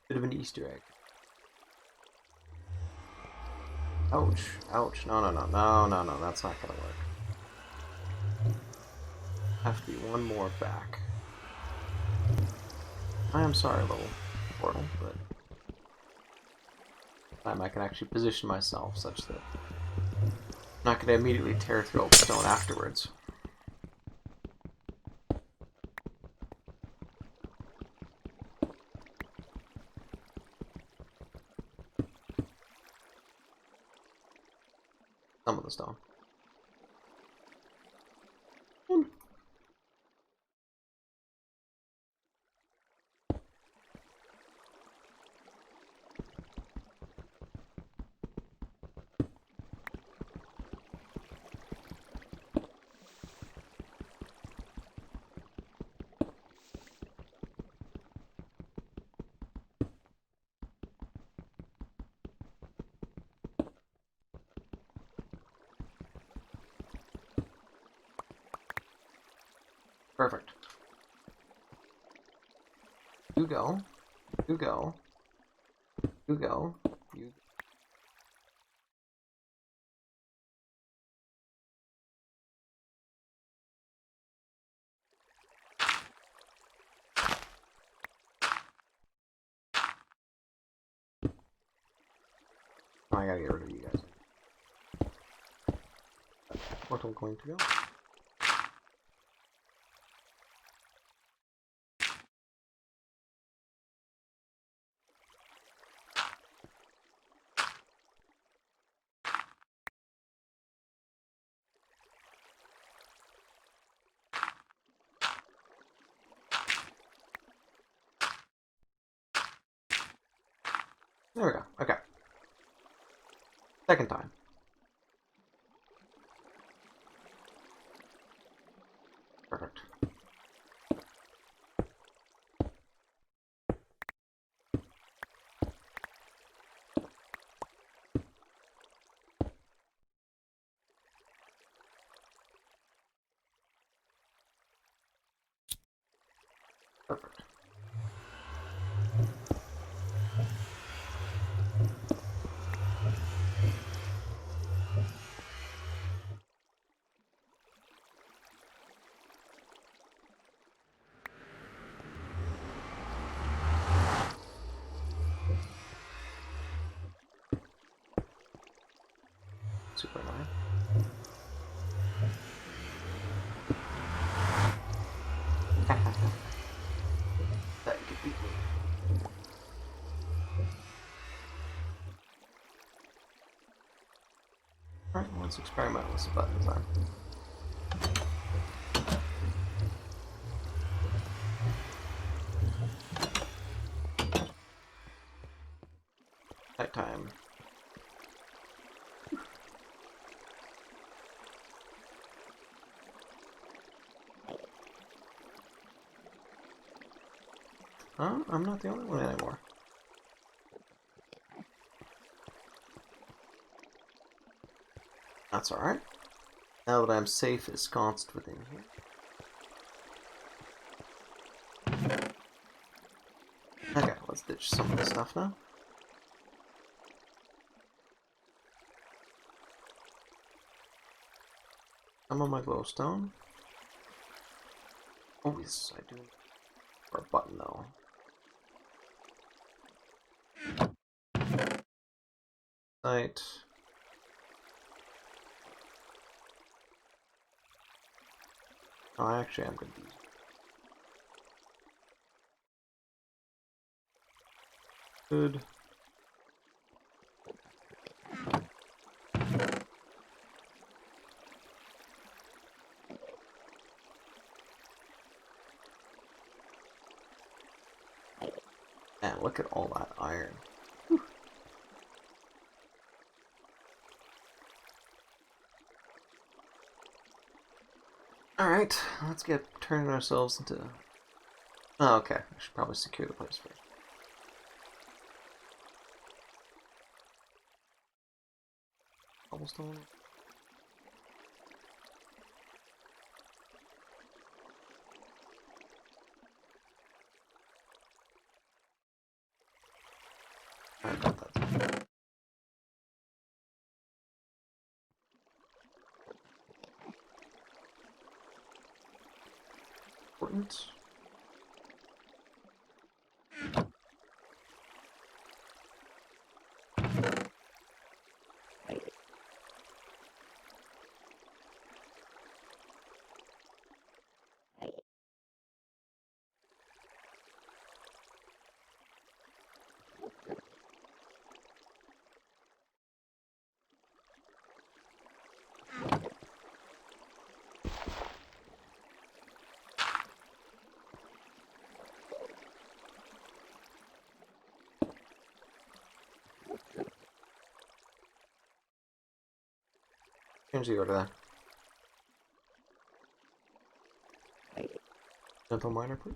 bit of an Easter egg. Ouch, ouch, no, that's not gonna work. Have to be one more back. I am sorry, little portal, but time I can actually position myself such that I'm not gonna immediately tear through all the stone afterwards. Some of the stone. Perfect. You go. You go. You go. You. Oh, I gotta get rid of you guys. Portal going to go. There we go. Okay. Second time. Perfect. Perfect. Super annoying. That could beat me. Alright, let's experiment with some buttons then. Night time. Oh, I'm not the only one anymore. That's alright. Now that I'm safe ensconced within here. Okay, let's ditch some of the stuff now. Some of my glowstone. Oh, yes, I do. For a button, though. Right. Oh, actually, I'm going to use good. Man, look at all that iron. Whew. Alright, let's get turning ourselves into... Oh, okay. I should probably secure the place first. Cobblestone. Alright, got that. Important. Change the order then. Gentle miner, please.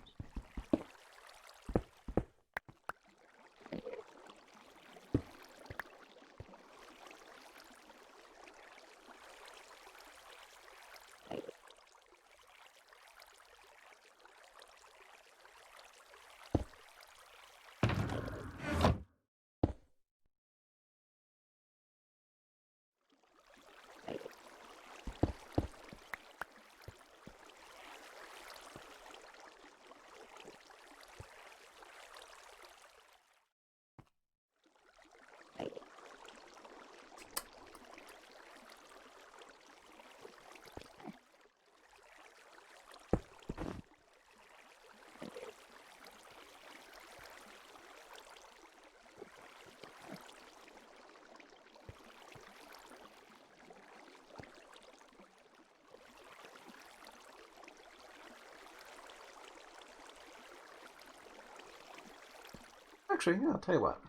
Actually, yeah, I'll tell you what.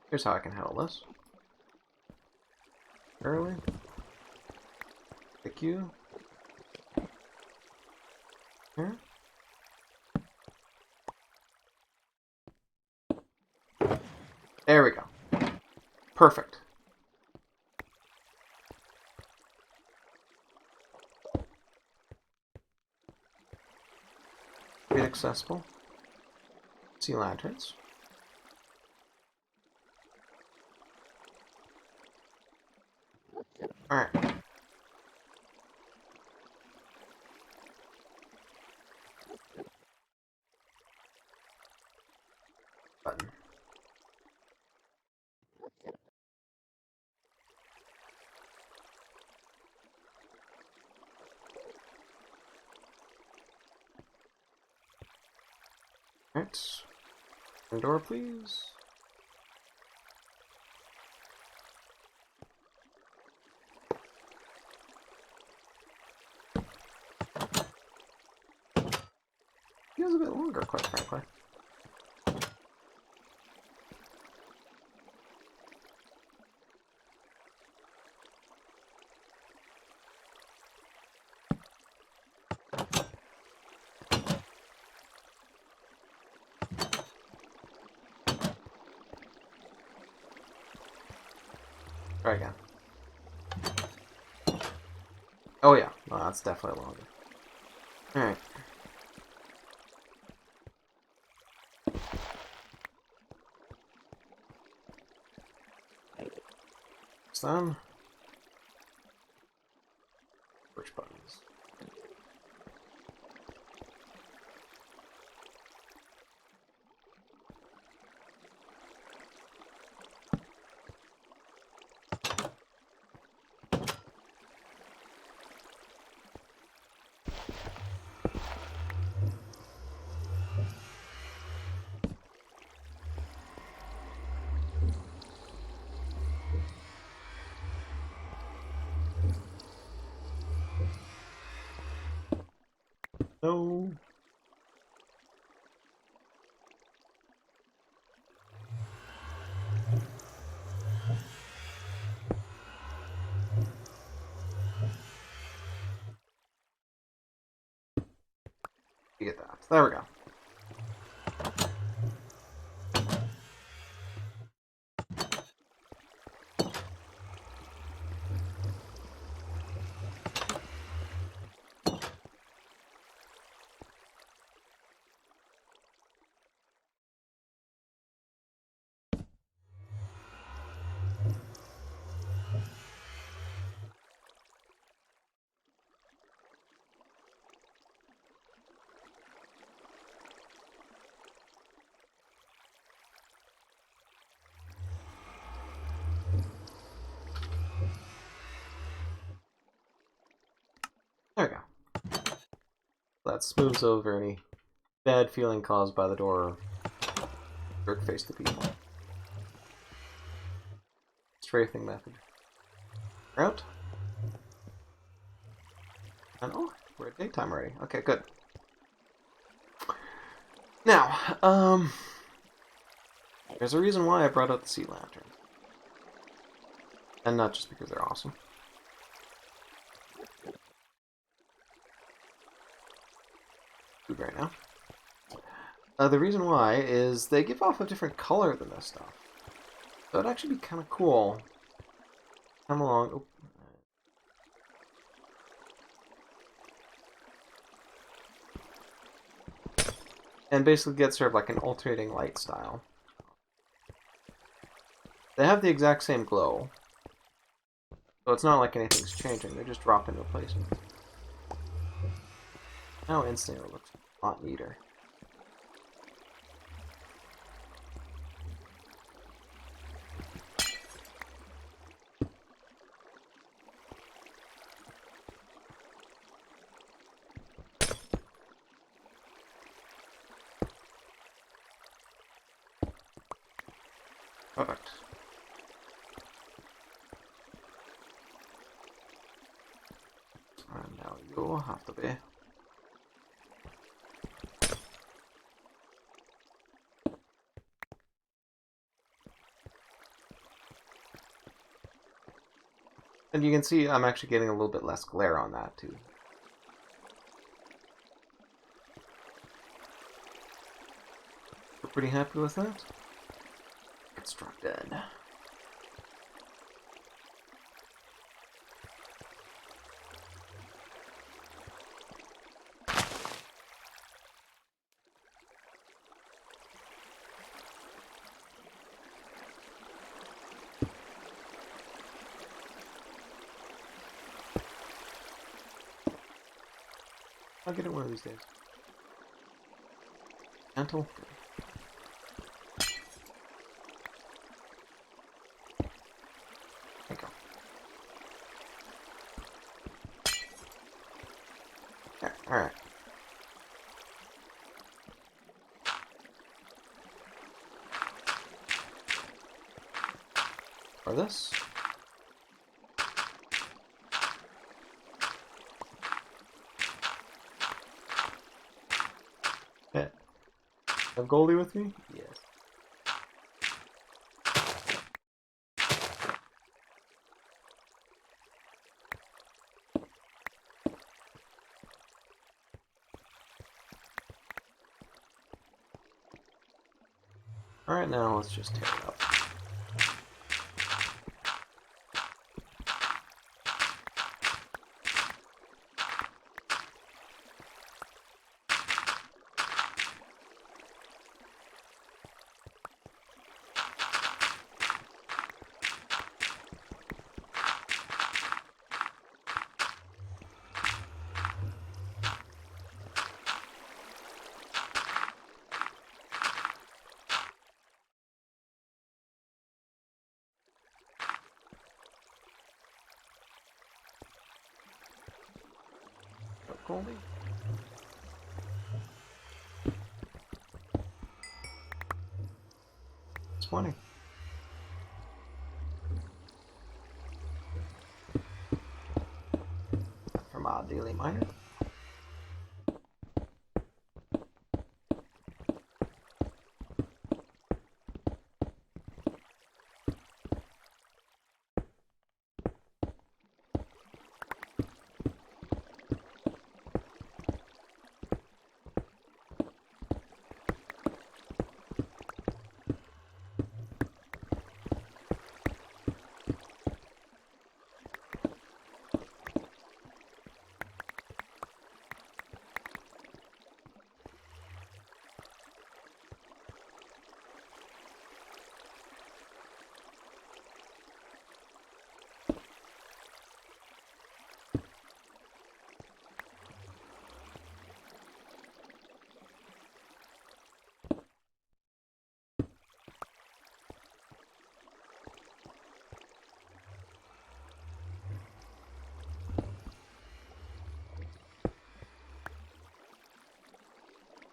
Here's how I can handle this. Early. Pick you. Here. There we go. Perfect. Great accessible. Sea lanterns. Alright. Button. Alright. Door, please. Feels a bit longer, quite frankly. Try again. Oh yeah, no, that's definitely longer. Alright. Done. Which buttons? No. You get that. There we go. There we go. That smooths over any bad feeling caused by the door jerk face to people. Strafing method. Out. And oh, we're at daytime already. Okay, good. Now, there's a reason why I brought out the sea lantern. And not just because they're awesome. Food right now. The reason why is they give off a different color than this stuff. So it'd actually be kind of cool. Come along. Oh. And basically get sort of like an alternating light style. They have the exact same glow. So it's not like anything's changing, they just drop into place. Now instantly it looks a lot neater. Perfect. And now you'll have to be. And you can see I'm actually getting a little bit less glare on that too. We're pretty happy with that. Constructed. I'll get it one of these days. Gentle. There you go. There, alright. For this. Yeah. Have Goldie with me? Yes. Alright, now let's just tear it up. Goldie? It's 20. From our daily miner.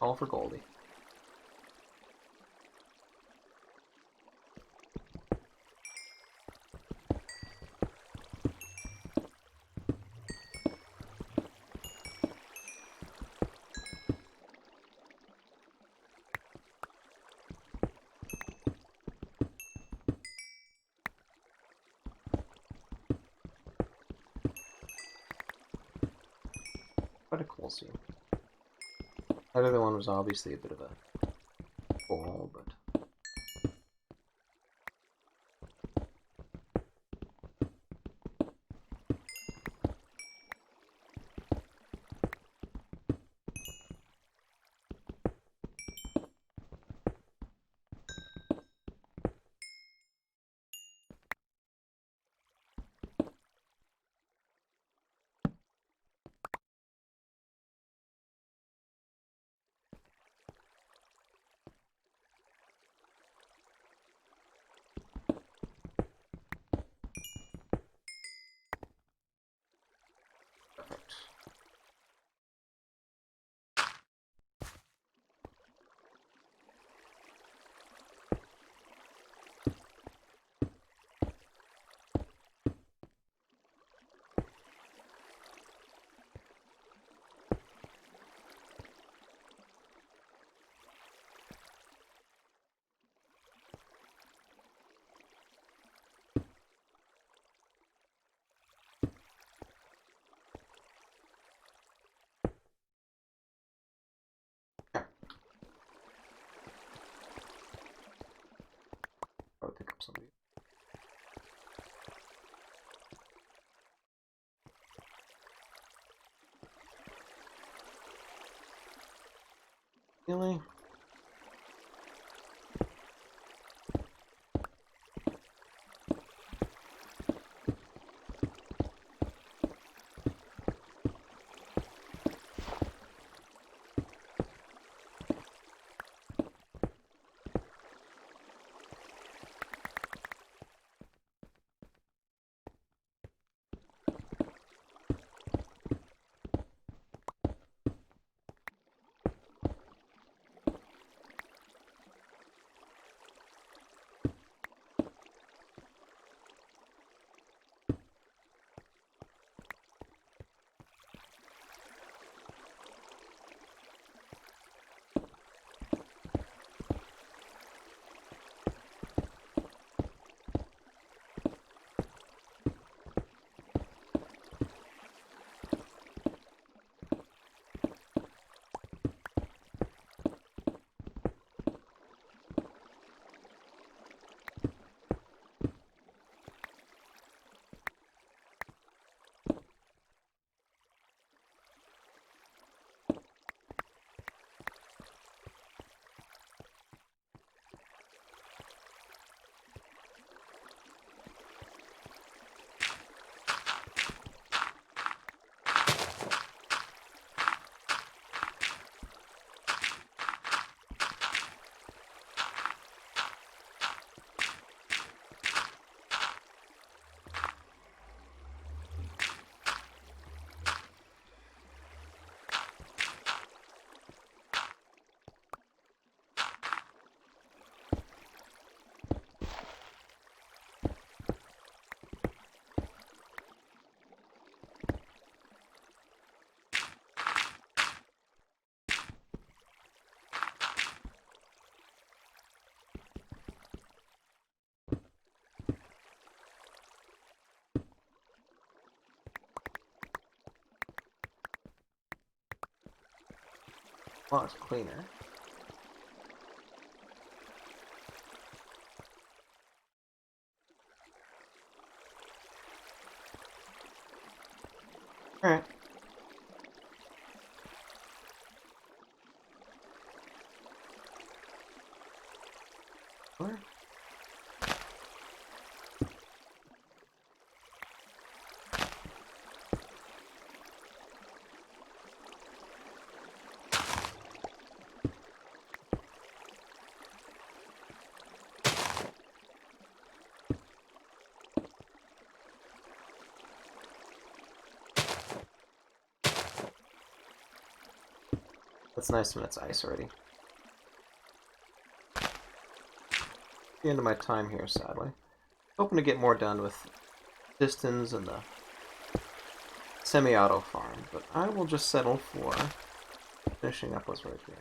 All for Goldie. Quite a cool scene. That other one was obviously a bit of a ball, but Really? Well, it's cleaner. Alright. Where? That's nice when it's ice already. The end of my time here, sadly. Hoping to get more done with distance and the semi-auto farm, but I will just settle for finishing up what's right here.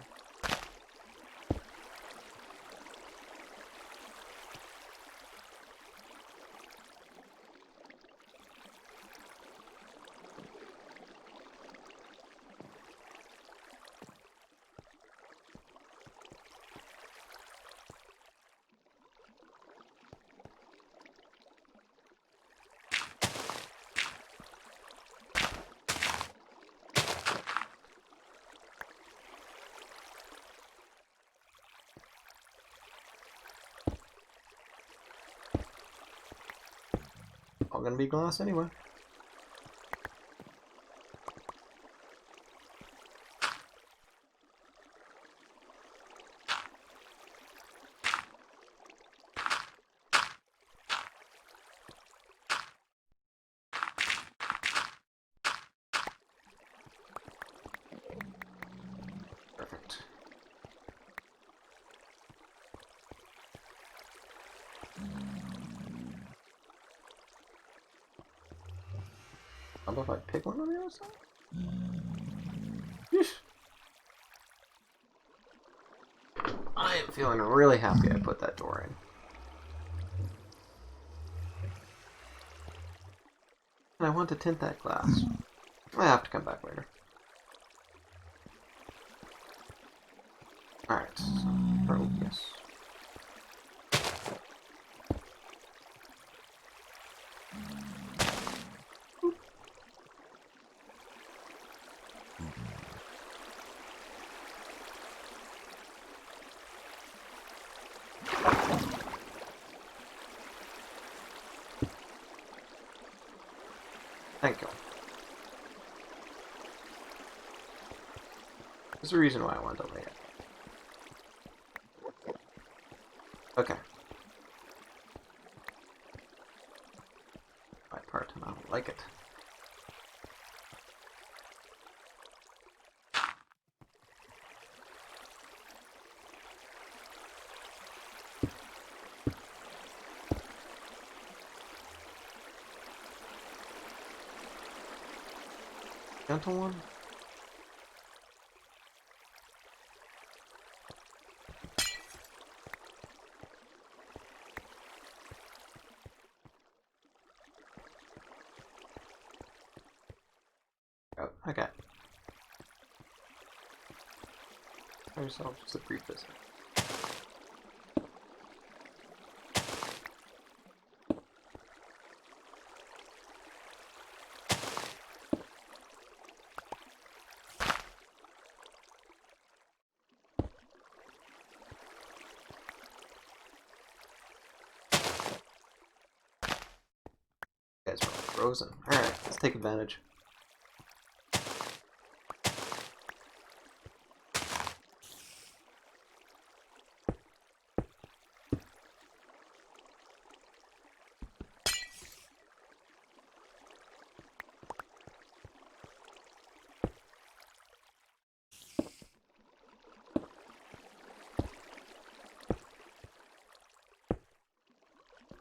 All gonna be glass anyway. Perfect. How about if I pick one on the other side? Yeesh. I am feeling really happy I put that door in. And I want to tint that glass. I have to come back later. Alright, so, oh, yes. Thank you. There's a reason why I wanted to lay it. Okay. My part, and I don't like it. Gentle one? Oh, okay. Have yourself just a brief visit. You guys are all frozen. Alright, let's take advantage.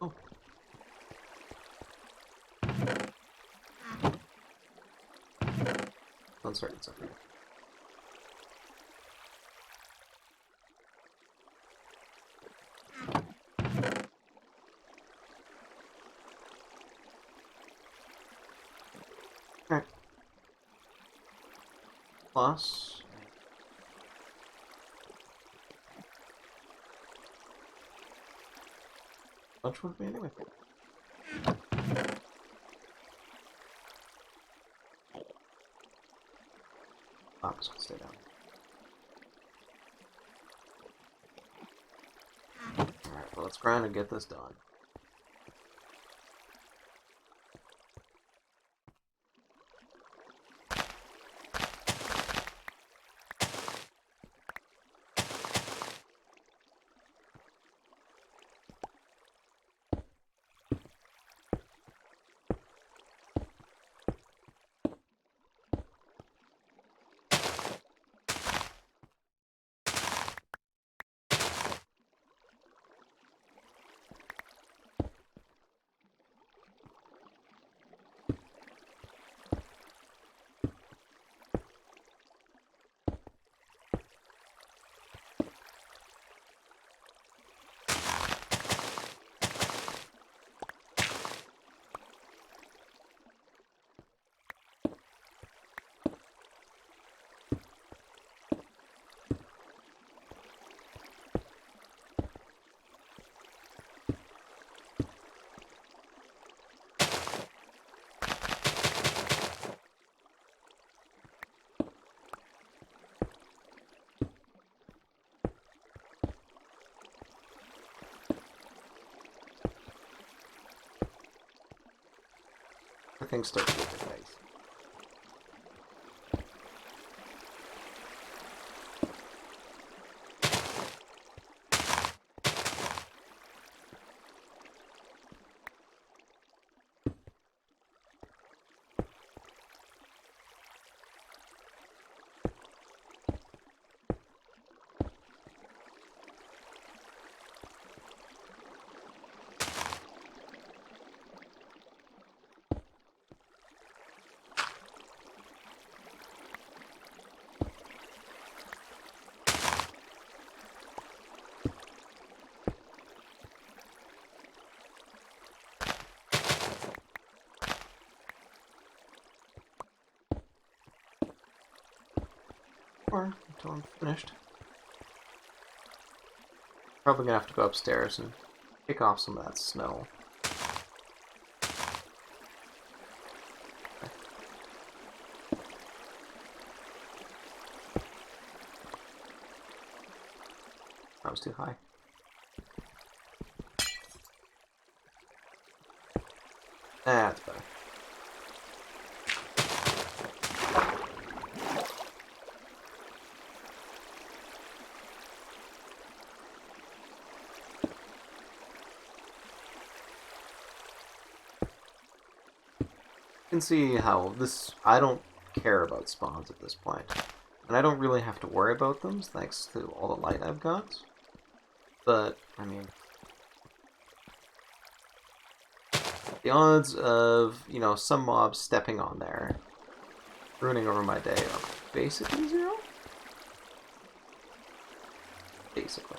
Oh. Uncertain something. Alright. Plus. Lunch with me anyway. I'm just gonna stay down. Alright, well, let's grind and get this done. Everything's still good, guys. Or until I'm finished. Probably gonna have to go upstairs and kick off some of that snow. That was too high. That's better. You can see how this... I don't care about spawns at this point. And I don't really have to worry about them, thanks to all the light I've got. But, I mean... the odds of, you know, some mobs stepping on there, ruining over my day, are basically zero? Basically.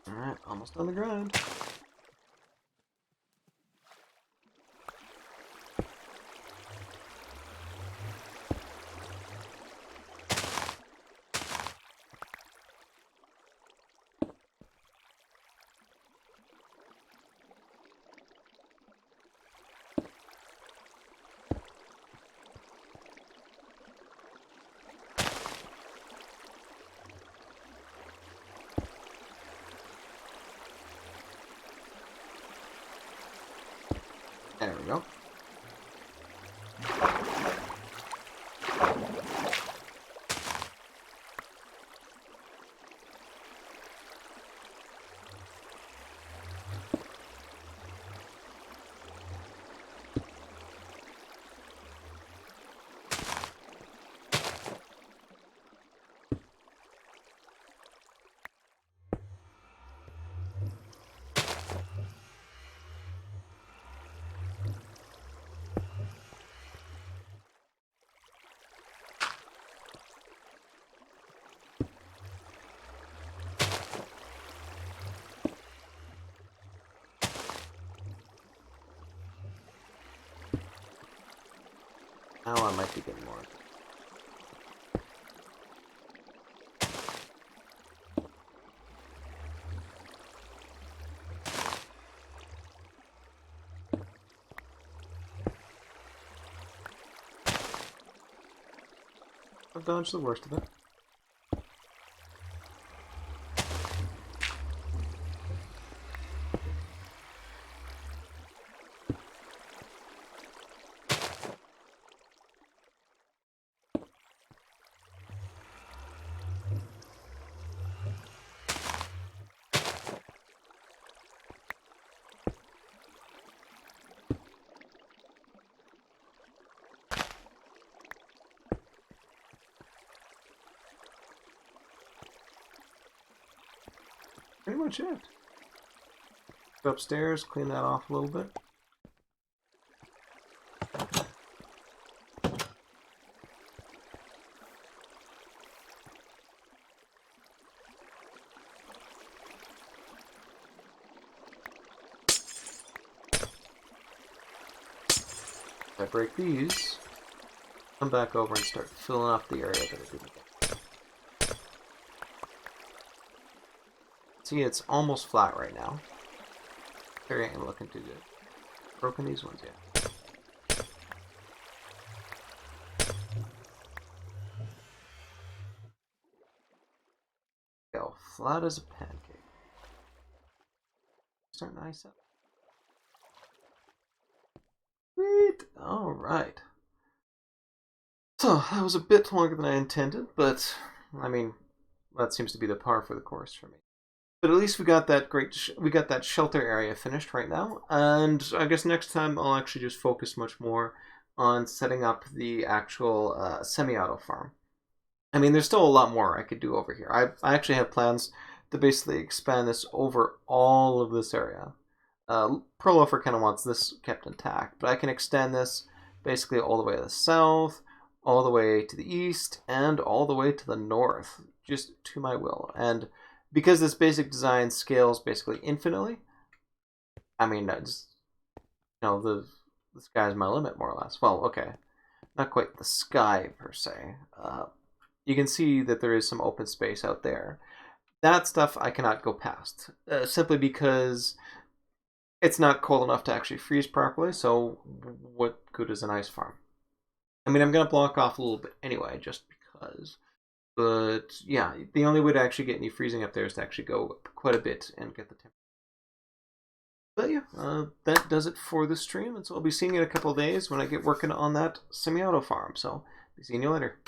Alright, almost on the grind. There we go. Now I might be getting more. I've dodged the worst of it. Pretty much it. Go upstairs, clean that off a little bit. If I break these, come back over and start filling up the area that I didn't get. See, it's almost flat right now. Area ain't looking too good. Broken these ones yet. Go flat as a pancake. Starting to ice up. Sweet! Alright. So, that was a bit longer than I intended, but, I mean, that seems to be the par for the course for me. But at least we got that we got that shelter area finished right now, and I guess next time I'll actually just focus much more on setting up the actual semi-auto farm. I mean, there's still a lot more I could do over here. I actually have plans to basically expand this over all of this area. Prolofer kind of wants this kept intact, but I can extend this basically all the way to the south, all the way to the east, and all the way to the north, just to my will. And because this basic design scales basically infinitely, I mean, I just, you know, the sky's my limit, more or less. Well, okay, not quite the sky per se. You can see that there is some open space out there. That stuff I cannot go past, simply because it's not cold enough to actually freeze properly, so what good is an ice farm? I mean, I'm going to block off a little bit anyway, just because. But yeah, the only way to actually get any freezing up there is to actually go quite a bit and get the temperature. But yeah, that does it for the stream, and so I'll be seeing you in a couple of days when I get working on that semi-auto farm. So, be seeing you later.